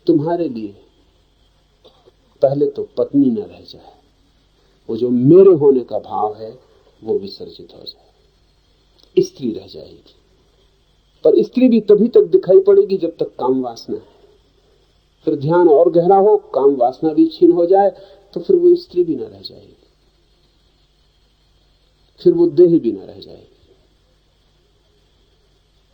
तुम्हारे लिए पहले तो पत्नी न रह जाए, वो जो मेरे होने का भाव है वो विसर्जित हो जाए, स्त्री रह जाएगी। पर स्त्री भी तभी तक दिखाई पड़ेगी जब तक काम वासना है। फिर ध्यान और गहरा हो, काम वासना भी छीन हो जाए तो फिर वो स्त्री भी न रह जाएगी, फिर वो देह भी न रह जाएगी।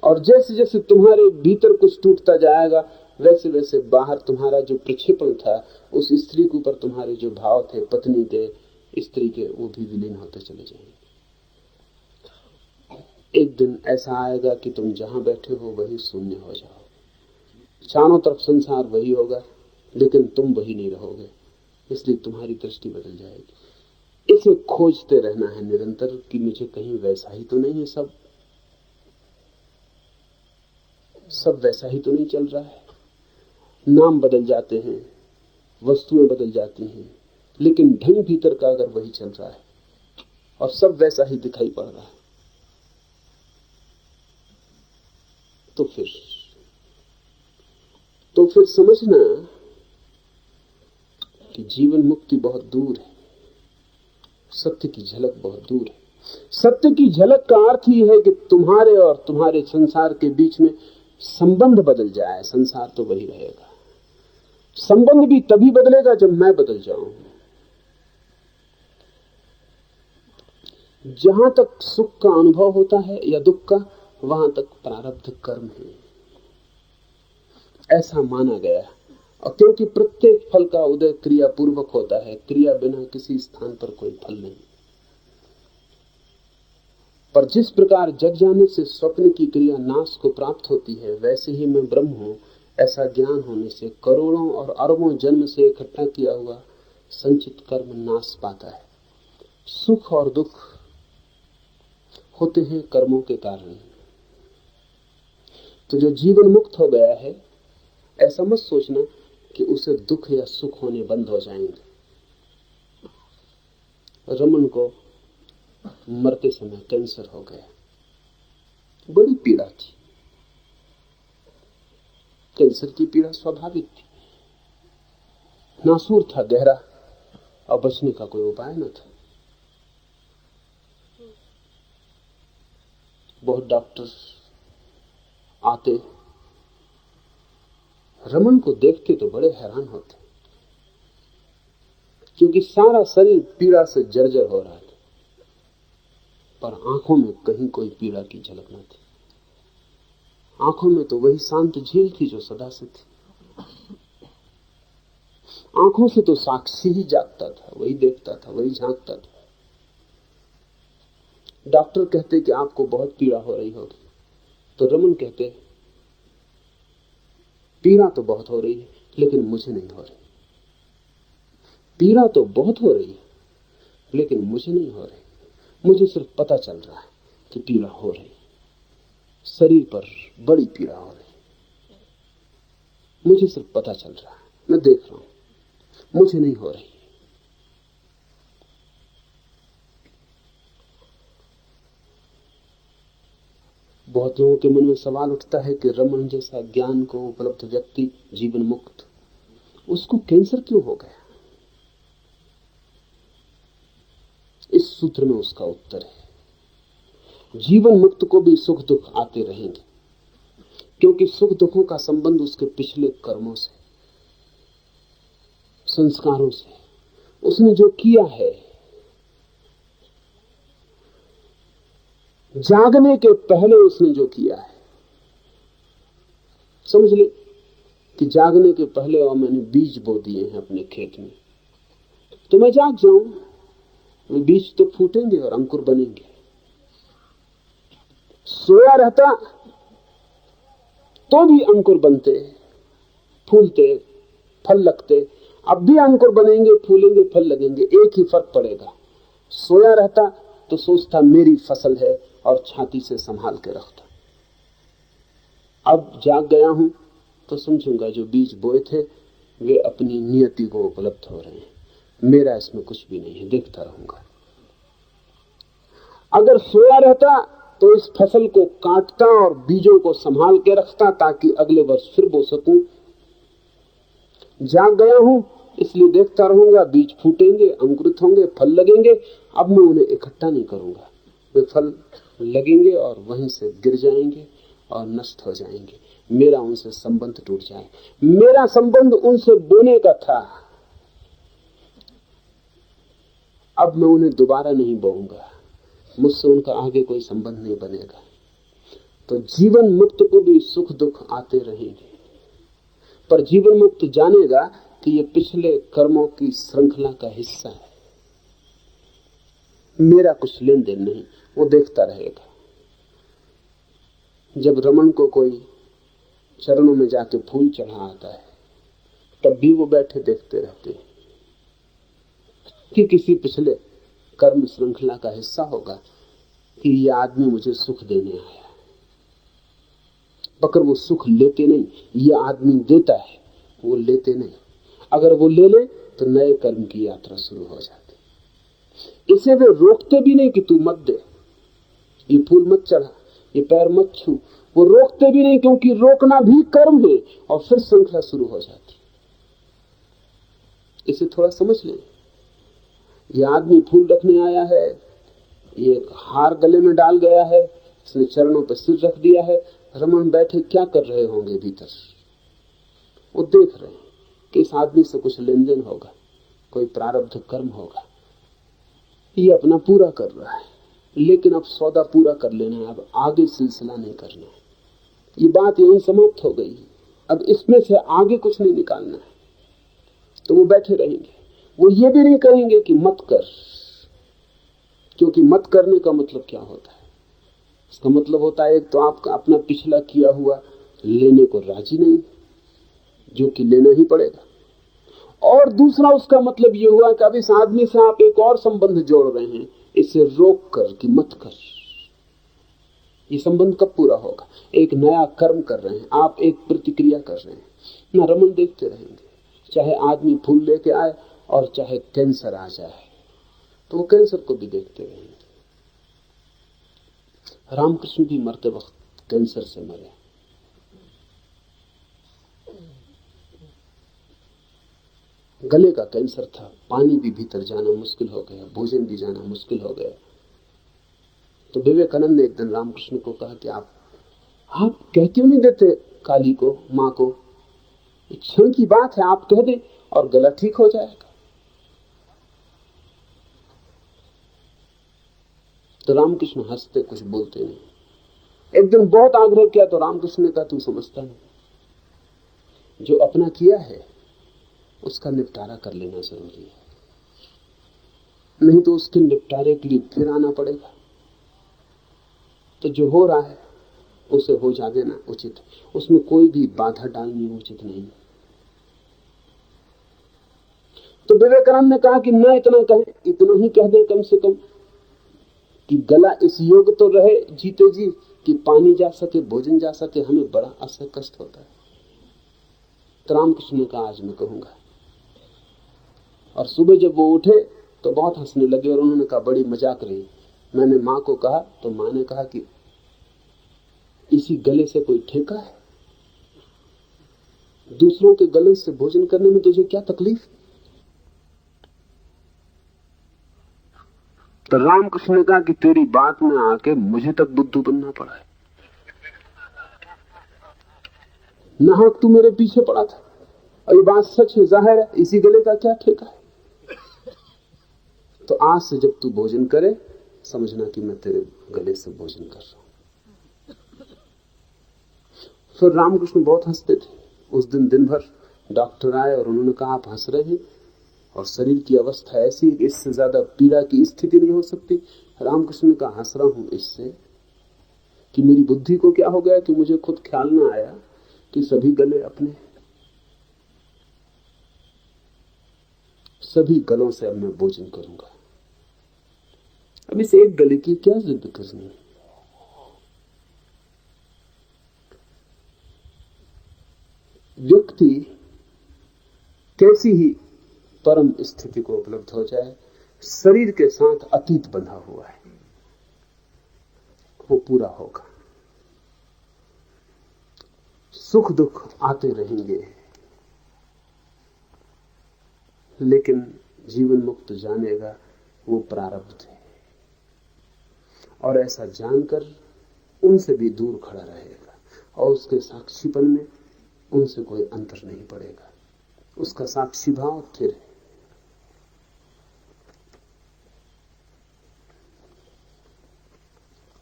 और जैसे जैसे तुम्हारे भीतर कुछ टूटता जाएगा वैसे वैसे बाहर तुम्हारा जो प्रक्षेपण था उस स्त्री के ऊपर तुम्हारे जो भाव थे पत्नी के, स्त्री के, वो भी विलीन होते चले जाएंगे। एक दिन ऐसा आएगा कि तुम जहां बैठे हो वही शून्य हो जाओ, चारों तरफ संसार वही होगा लेकिन तुम वही नहीं रहोगे, इसलिए तुम्हारी दृष्टि बदल जाएगी। इसे खोजते रहना है निरंतर कि मुझे कहीं वैसा ही तो नहीं है, सब वैसा ही तो नहीं चल रहा है। नाम बदल जाते हैं, वस्तुएं बदल जाती हैं, लेकिन ढंग भीतर का अगर वही चल रहा है और सब वैसा ही दिखाई पड़ रहा है तो फिर समझना कि जीवन मुक्ति बहुत दूर है, सत्य की झलक बहुत दूर है। सत्य की झलक का अर्थ ही है कि तुम्हारे और तुम्हारे संसार के बीच में संबंध बदल जाए। संसार तो वही रहेगा, संबंध भी तभी बदलेगा जब मैं बदल जाऊं। जहां तक सुख का अनुभव होता है या दुख का, वहां तक प्रारब्ध कर्म है, ऐसा माना गया। और क्योंकि प्रत्येक फल का उदय क्रिया पूर्वक होता है, क्रिया बिना किसी स्थान पर कोई फल नहीं। पर जिस प्रकार जग जाने से स्वप्न की क्रिया नाश को प्राप्त होती है, वैसे ही मैं ब्रह्म हूं ऐसा ज्ञान होने से करोड़ों और अरबों जन्म से इकट्ठा किया हुआ संचित कर्म नाश पाता है। सुख और दुख होते हैं कर्मों के कारण। तो जो जीवन मुक्त हो गया है, ऐसा मत सोचना कि उसे दुख या सुख होने बंद हो जाएंगे। रमन को मरते समय कैंसर हो गया, बड़ी पीड़ा थी। कैंसर की पीड़ा स्वाभाविक थी, नासूर था गहरा, और बचने का कोई उपाय न था। बहुत डॉक्टर आते, रमन को देखते तो बड़े हैरान होते, क्योंकि सारा शरीर पीड़ा से जर्जर हो रहा था, पर आंखों में कहीं कोई पीड़ा की झलक न थी। आंखों में तो वही शांत झील थी जो सदा से थी। आंखों से तो साक्षी ही जागता था, वही देखता था, वही झांकता था। डॉक्टर कहते कि आपको बहुत पीड़ा हो रही होगी, तो रमन कहते पीड़ा तो बहुत हो रही है, लेकिन मुझे नहीं हो रही। पीड़ा तो बहुत हो रही है, लेकिन मुझे नहीं हो रही। मुझे सिर्फ पता चल रहा है कि पीड़ा हो रही है, शरीर पर बड़ी पीड़ा हो रही है। मुझे सिर्फ पता चल रहा है, मैं देख रहा हूं, मुझे नहीं हो रही। बहुत लोगों के मन में सवाल उठता है कि रमन जैसा ज्ञान को उपलब्ध व्यक्ति, जीवन मुक्त, उसको कैंसर क्यों हो गया? इस सूत्र में उसका उत्तर है, जीवन मुक्त को भी सुख दुख आते रहेंगे, क्योंकि सुख दुखों का संबंध उसके पिछले कर्मों से, संस्कारों से, उसने जो किया है। जागने के पहले उसने जो किया है, समझ ले कि जागने के पहले और मैंने बीज बो दिए हैं अपने खेत में, तो मैं जाग जाऊं, बीज तो फूटेंगे और अंकुर बनेंगे। सोया रहता तो भी अंकुर बनते, फूलते, फल लगते। अब भी अंकुर बनेंगे, फूलेंगे, फल लगेंगे, एक ही फर्क पड़ेगा। सोया रहता तो सोचता मेरी फसल है और छाती से संभाल के रखता। अब जाग गया हूं तो समझूंगा जो बीज बोए थे वे अपनी नियति को उपलब्ध हो रहे हैं, मेरा इसमें कुछ भी नहीं है, देखता रहूंगा। अगर सोया रहता तो इस फसल को काटता और बीजों को संभाल के रखता ताकि अगले वर्ष फिर बो सकूं। जाग गया हूं इसलिए देखता रहूंगा, बीज फूटेंगे, अंकुरित होंगे, फल लगेंगे। अब मैं उन्हें इकट्ठा नहीं करूंगा, वे फल लगेंगे और वहीं से गिर जाएंगे और नष्ट हो जाएंगे। मेरा उनसे संबंध टूट जाए। मेरा संबंध उनसे बोने का था, अब मैं उन्हें दोबारा नहीं बोऊंगा, मुझसे उनका आगे कोई संबंध नहीं बनेगा। तो जीवन मुक्त को भी सुख दुख आते रहेंगे, पर जीवन मुक्त जानेगा कि ये पिछले कर्मों की श्रृंखला का हिस्सा है, मेरा कुछ लेन देन नहीं, वो देखता रहेगा। जब रमन को कोई चरणों में जाके फूल चढ़ा आता है, तब भी वो बैठे देखते रहते हैं कि किसी पिछले कर्म श्रृंखला का हिस्सा होगा कि ये आदमी मुझे सुख देने आया। मगर वो सुख लेते नहीं, ये आदमी देता है, वो लेते नहीं। अगर वो ले ले तो नए कर्म की यात्रा शुरू हो जाती। इसे वे रोकते भी नहीं कि तू मत दे, ये फूल मत चढ़ा, ये पैर मत छू, वो रोकते भी नहीं, क्योंकि रोकना भी कर्म है और फिर श्रृंखला शुरू हो जाती। इसे थोड़ा समझ लें। ये आदमी फूल रखने आया है, ये हार गले में डाल गया है, इसने चरणों पर सिर रख दिया है। रमन बैठे क्या कर रहे होंगे भीतर? वो देख रहे हैं कि इस आदमी से कुछ लेन देन होगा, कोई प्रारब्ध कर्म होगा, ये अपना पूरा कर रहा है, लेकिन अब सौदा पूरा कर लेना है, अब आगे सिलसिला नहीं करना है। ये बात यहीं समाप्त हो गई, अब इसमें से आगे कुछ नहीं निकालना है। तो वो बैठे रहेंगे, वो ये भी नहीं कहेंगे कि मत कर, क्योंकि मत करने का मतलब क्या होता है? इसका मतलब होता है एक तो आपका अपना पिछला किया हुआ लेने को राजी नहीं, जो कि लेना ही पड़ेगा, और दूसरा उसका मतलब ये हुआ कि अब इस आदमी से आप एक और संबंध जोड़ रहे हैं, इसे रोक कर कि मत कर। ये संबंध कब पूरा होगा? एक नया कर्म कर रहे हैं आप, एक प्रतिक्रिया कर रहे हैं ना। रमन देखते रहेंगे, चाहे आदमी फूल लेके आए और चाहे कैंसर आ जाए, तो वो कैंसर को भी देखते रहेंगे। रामकृष्ण भी मरते वक्त कैंसर से मरे। गले का कैंसर था, पानी भी भीतर जाना मुश्किल हो गया, भोजन भी जाना मुश्किल हो गया। तो विवेकानंद ने एक दिन रामकृष्ण को कहा कि आप कह क्यों नहीं देते काली को, मां को, एक क्षण की बात है, आप कह दे और गला ठीक हो जाएगा। तो रामकृष्ण हंसते, कुछ बोलते नहीं। एक दिन बहुत आग्रह किया तो रामकृष्ण ने कहा तू समझता नहीं, जो अपना किया है उसका निपटारा कर लेना जरूरी है, नहीं तो उसके निपटारे के लिए फिर आना पड़ेगा। तो जो हो रहा है उसे हो जा देना उचित है, उसमें कोई भी बाधा डालनी उचित नहीं। तो विवेकानंद ने कहा कि न इतना कहें, इतना ही कह दें कम से कम कि गला इस योग तो रहे जीते जी कि पानी जा सके, भोजन जा सके। हमें बड़ा असह्य कष्ट होता है। तो रामकृष्ण ने कहा आज मैं कहूंगा। और सुबह जब वो उठे तो बहुत हंसने लगे और उन्होंने कहा बड़ी मजाक रही। मैंने मां को कहा तो मां ने कहा कि इसी गले से कोई ठेका है, दूसरों के गले से भोजन करने में तुझे क्या तकलीफ। तो रामकृष्ण ने कहा कि तेरी बात में आके मुझे तक बुद्धू बनना पड़ा है। नाहक तू मेरे पीछे पड़ा था, और ये बात सच है, जाहिर है, इसी गले का क्या ठेका है। तो आज से जब तू भोजन करे समझना कि मैं तेरे गले से भोजन कर रहा हूं। फिर रामकृष्ण बहुत हंसते थे। उस दिन भर डॉक्टर आए और उन्होंने कहा आप हंस रहे हैं और शरीर की अवस्था ऐसी, इससे ज्यादा पीड़ा की स्थिति नहीं हो सकती। रामकृष्ण ने कहा हंस रहा हूं इससे कि मेरी बुद्धि को क्या हो गया कि मुझे खुद ख्याल ना आया कि सभी गले अपने, सभी गलों से अब मैं भोजन करूंगा। अब इस एक गले की क्या जिद करनी है। व्यक्ति कैसी ही परम स्थिति को उपलब्ध हो जाए, शरीर के साथ अतीत बंधा हुआ है, वो पूरा होगा। सुख दुख आते रहेंगे, लेकिन जीवन मुक्त जानेगा वो प्रारब्ध है, और ऐसा जानकर उनसे भी दूर खड़ा रहेगा, और उसके साक्षीपन में उनसे कोई अंतर नहीं पड़ेगा। उसका साक्षी भाव स्थिर है।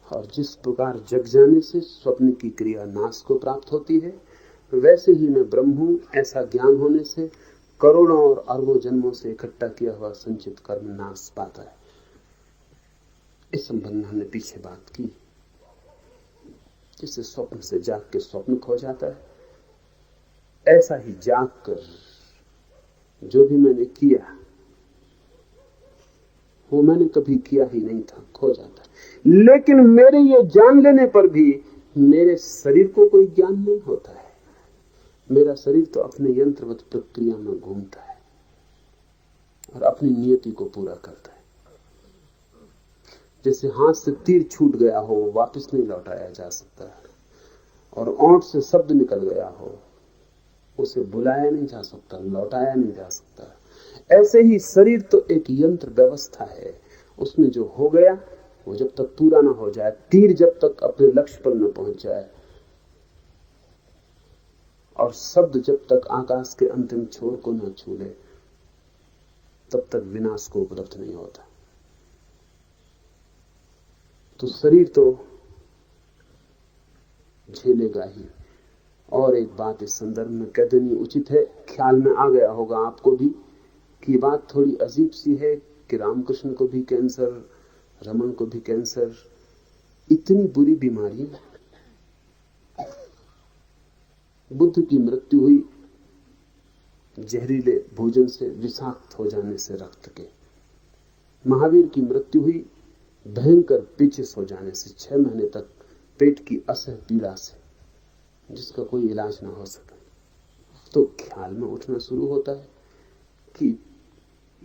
और जिस प्रकार जग जाने से स्वप्न की क्रिया नाश को प्राप्त होती है, वैसे ही मैं ब्रह्म हूं ऐसा ज्ञान होने से करोड़ों और अरबों जन्मों से इकट्ठा किया हुआ संचित कर्म नाश पाता है। इस संबंध में हमने पीछे बात की। जिससे स्वप्न से जाग के स्वप्न खो जाता है, ऐसा ही जाग कर जो भी मैंने किया वो मैंने कभी किया ही नहीं था, खो जाता है। लेकिन मेरे ये जान लेने पर भी मेरे शरीर को कोई ज्ञान नहीं होता है। मेरा शरीर तो अपने यंत्रवत प्रक्रिया में घूमता है और अपनी नियति को पूरा करता है। जैसे हाथ से तीर छूट गया हो, वापस नहीं लौटाया जा सकता है, और ओंठ से शब्द निकल गया हो, उसे बुलाया नहीं जा सकता, लौटाया नहीं जा सकता। ऐसे ही शरीर तो एक यंत्र व्यवस्था है, उसमें जो हो गया वो जब तक पूरा ना हो जाए, तीर जब तक अपने लक्ष्य पर न पहुंच जाए, और शब्द जब तक आकाश के अंतिम छोर को न छू ले, तब तक विनाश को उपलब्ध नहीं होता। तो शरीर तो झेलेगा ही। और एक बात इस संदर्भ में कह देनी उचित है, ख्याल में आ गया होगा आपको भी कि बात थोड़ी अजीब सी है कि रामकृष्ण को भी कैंसर, रमन को भी कैंसर, इतनी बुरी बीमारी। बुद्ध की मृत्यु हुई जहरीले भोजन से, विषाक्त हो जाने से रक्त के। महावीर की मृत्यु हुई भयंकर पेचिश हो जाने से, 6 महीने तक पेट की असह्य पीड़ा से, जिसका कोई इलाज ना हो सका। तो ख्याल में उठना शुरू होता है कि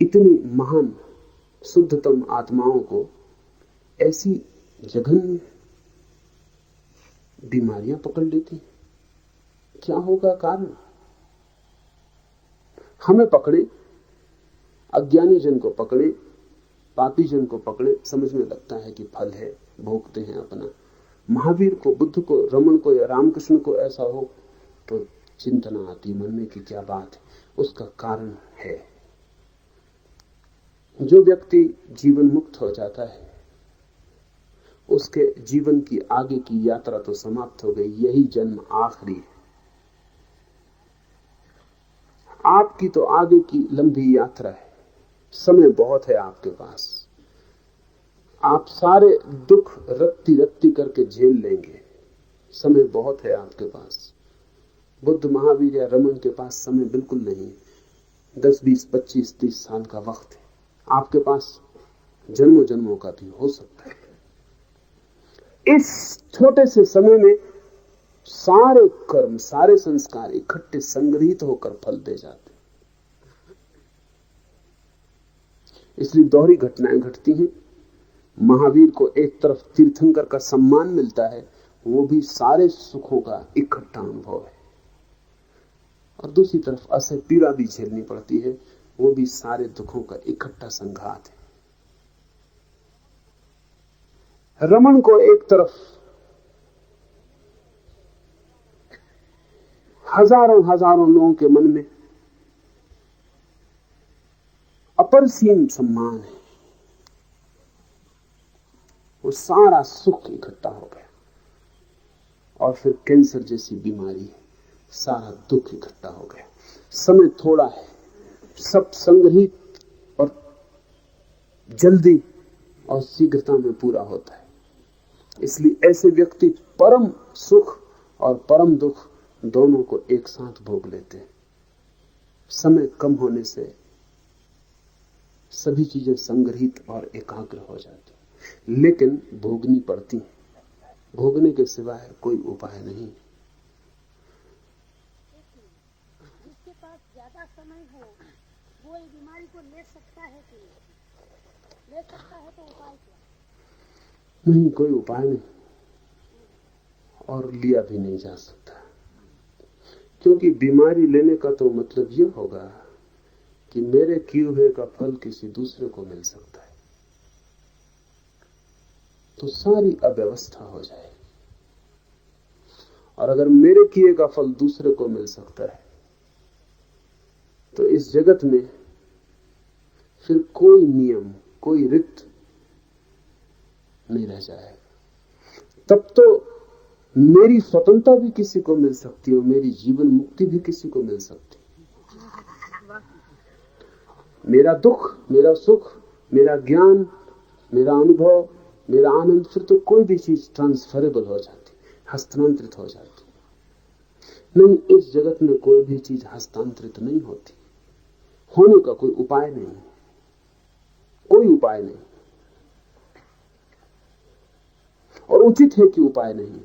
इतनी महान शुद्धतम आत्माओं को ऐसी जघन्य बीमारियां पकड़ लेती। क्या होगा कारण? हमें पकड़े, अज्ञानी जन को पकड़े, पापी जन को पकड़े, समझने लगता है कि फल है, भोगते हैं अपना। महावीर को, बुद्ध को, रमन को या रामकृष्ण को ऐसा हो तो चिंतना आती मन में कि क्या बात है। उसका कारण है, जो व्यक्ति जीवन मुक्त हो जाता है उसके जीवन की आगे की यात्रा तो समाप्त हो गई, यही जन्म आखिरी है। आपकी तो आगे की लंबी यात्रा है, समय बहुत है आपके पास, आप सारे दुख रत्ती रत्ती करके झेल लेंगे, समय बहुत है आपके पास। बुद्ध, महावीर या रमन के पास समय बिल्कुल नहीं है। 10, 20, 25, 30 साल का वक्त है, आपके पास जन्मों जन्मों का भी हो सकता है। इस छोटे से समय में सारे कर्म, सारे संस्कार इकट्ठे संग्रहित होकर फल दे जाते। इसलिए दोहरी घटनाएं घटती हैं। महावीर को एक तरफ तीर्थंकर का सम्मान मिलता है, वो भी सारे सुखों का इकट्ठा अनुभव है, और दूसरी तरफ असह्य पीड़ा भी झेलनी पड़ती है, वो भी सारे दुखों का इकट्ठा संघात है। रमन को एक तरफ हजारों हजारों लोगों के मन में अपरिसीम सम्मान है, वो सारा सुख इकट्ठा हो गया, और फिर कैंसर जैसी बीमारी है, सारा दुख इकट्ठा हो गया। समय थोड़ा है, सब संग्रहित और जल्दी और शीघ्रता में पूरा होता है। इसलिए ऐसे व्यक्ति परम सुख और परम दुख दोनों को एक साथ भोग लेते हैं। समय कम होने से सभी चीजें संग्रहित और एकाग्र हो जाती, लेकिन भोगनी पड़ती। भोगने के सिवाय कोई उपाय नहीं। जिसके पास ज्यादा समय हो वो इस बीमारी को ले सकता है कि ले सकता है, तो उपाय क्या? नहीं, कोई उपाय नहीं, और लिया भी नहीं जा सकता, क्योंकि बीमारी लेने का तो मतलब यह होगा कि मेरे किए हुए का फल किसी दूसरे को मिल सकता है, तो सारी अव्यवस्था हो जाए। और अगर मेरे किए का फल दूसरे को मिल सकता है तो इस जगत में फिर कोई नियम, कोई रित नहीं रह जाएगा। तब तो मेरी स्वतंत्रता भी किसी को मिल सकती है और मेरी जीवन मुक्ति भी किसी को मिल सकती है। मेरा दुख, मेरा सुख, मेरा ज्ञान, मेरा अनुभव, मेरा आनंद, फिर तो कोई भी चीज ट्रांसफरेबल हो जाती, हस्तांतरित हो जाती। नहीं, इस जगत में कोई भी चीज हस्तांतरित नहीं होती, होने का कोई उपाय नहीं, कोई उपाय नहीं। और उचित है कि उपाय नहीं।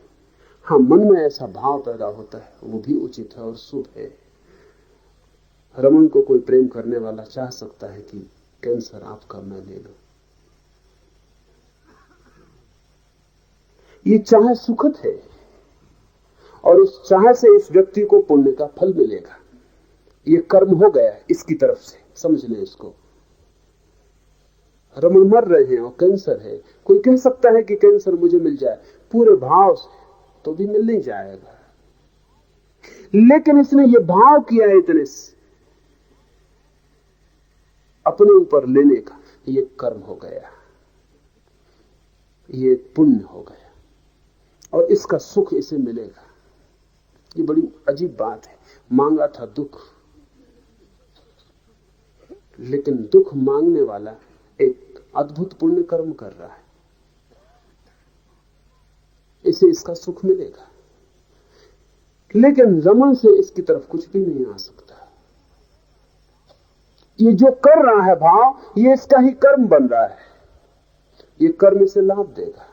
हाँ, मन में ऐसा भाव पैदा होता है, वो भी उचित है और शुभ है। रमन को कोई प्रेम करने वाला चाह सकता है कि कैंसर आपका मैं ले लूं, ये चाह सुखद है, और उस चाह से इस व्यक्ति को पुण्य का फल मिलेगा। ये कर्म हो गया है इसकी तरफ से, समझ लें इसको। रमन मर रहे हैं और कैंसर है, कोई कह सकता है कि कैंसर मुझे मिल जाए पूरे भाव से, तो भी मिल नहीं जाएगा, लेकिन इसने ये भाव किया है इतने से अपने ऊपर लेने का, ये कर्म हो गया, ये पुण्य हो गया, और इसका सुख इसे मिलेगा। ये बड़ी अजीब बात है। मांगा था दुख, लेकिन दुख मांगने वाला एक अद्भुत पुण्य कर्म कर रहा है, इसे इसका सुख मिलेगा। लेकिन रमन से इसकी तरफ कुछ भी नहीं आ सकता। ये जो कर रहा है भाव, ये इसका ही कर्म बन रहा है, ये कर्म इसे लाभ देगा।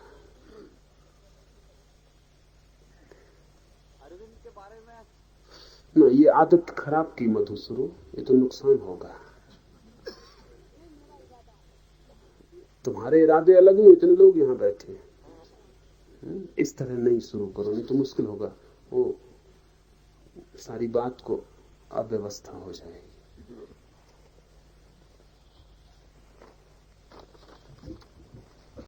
अरविंद के बारे में ना, ये आदत खराब की मधुसुरो, ये तो नुकसान होगा। तुम्हारे इरादे अलग हैं, इतने लोग यहां बैठे हैं, इस तरह नहीं शुरू करो, नहीं तो मुश्किल होगा, वो सारी बात को अव्यवस्था हो जाएगी।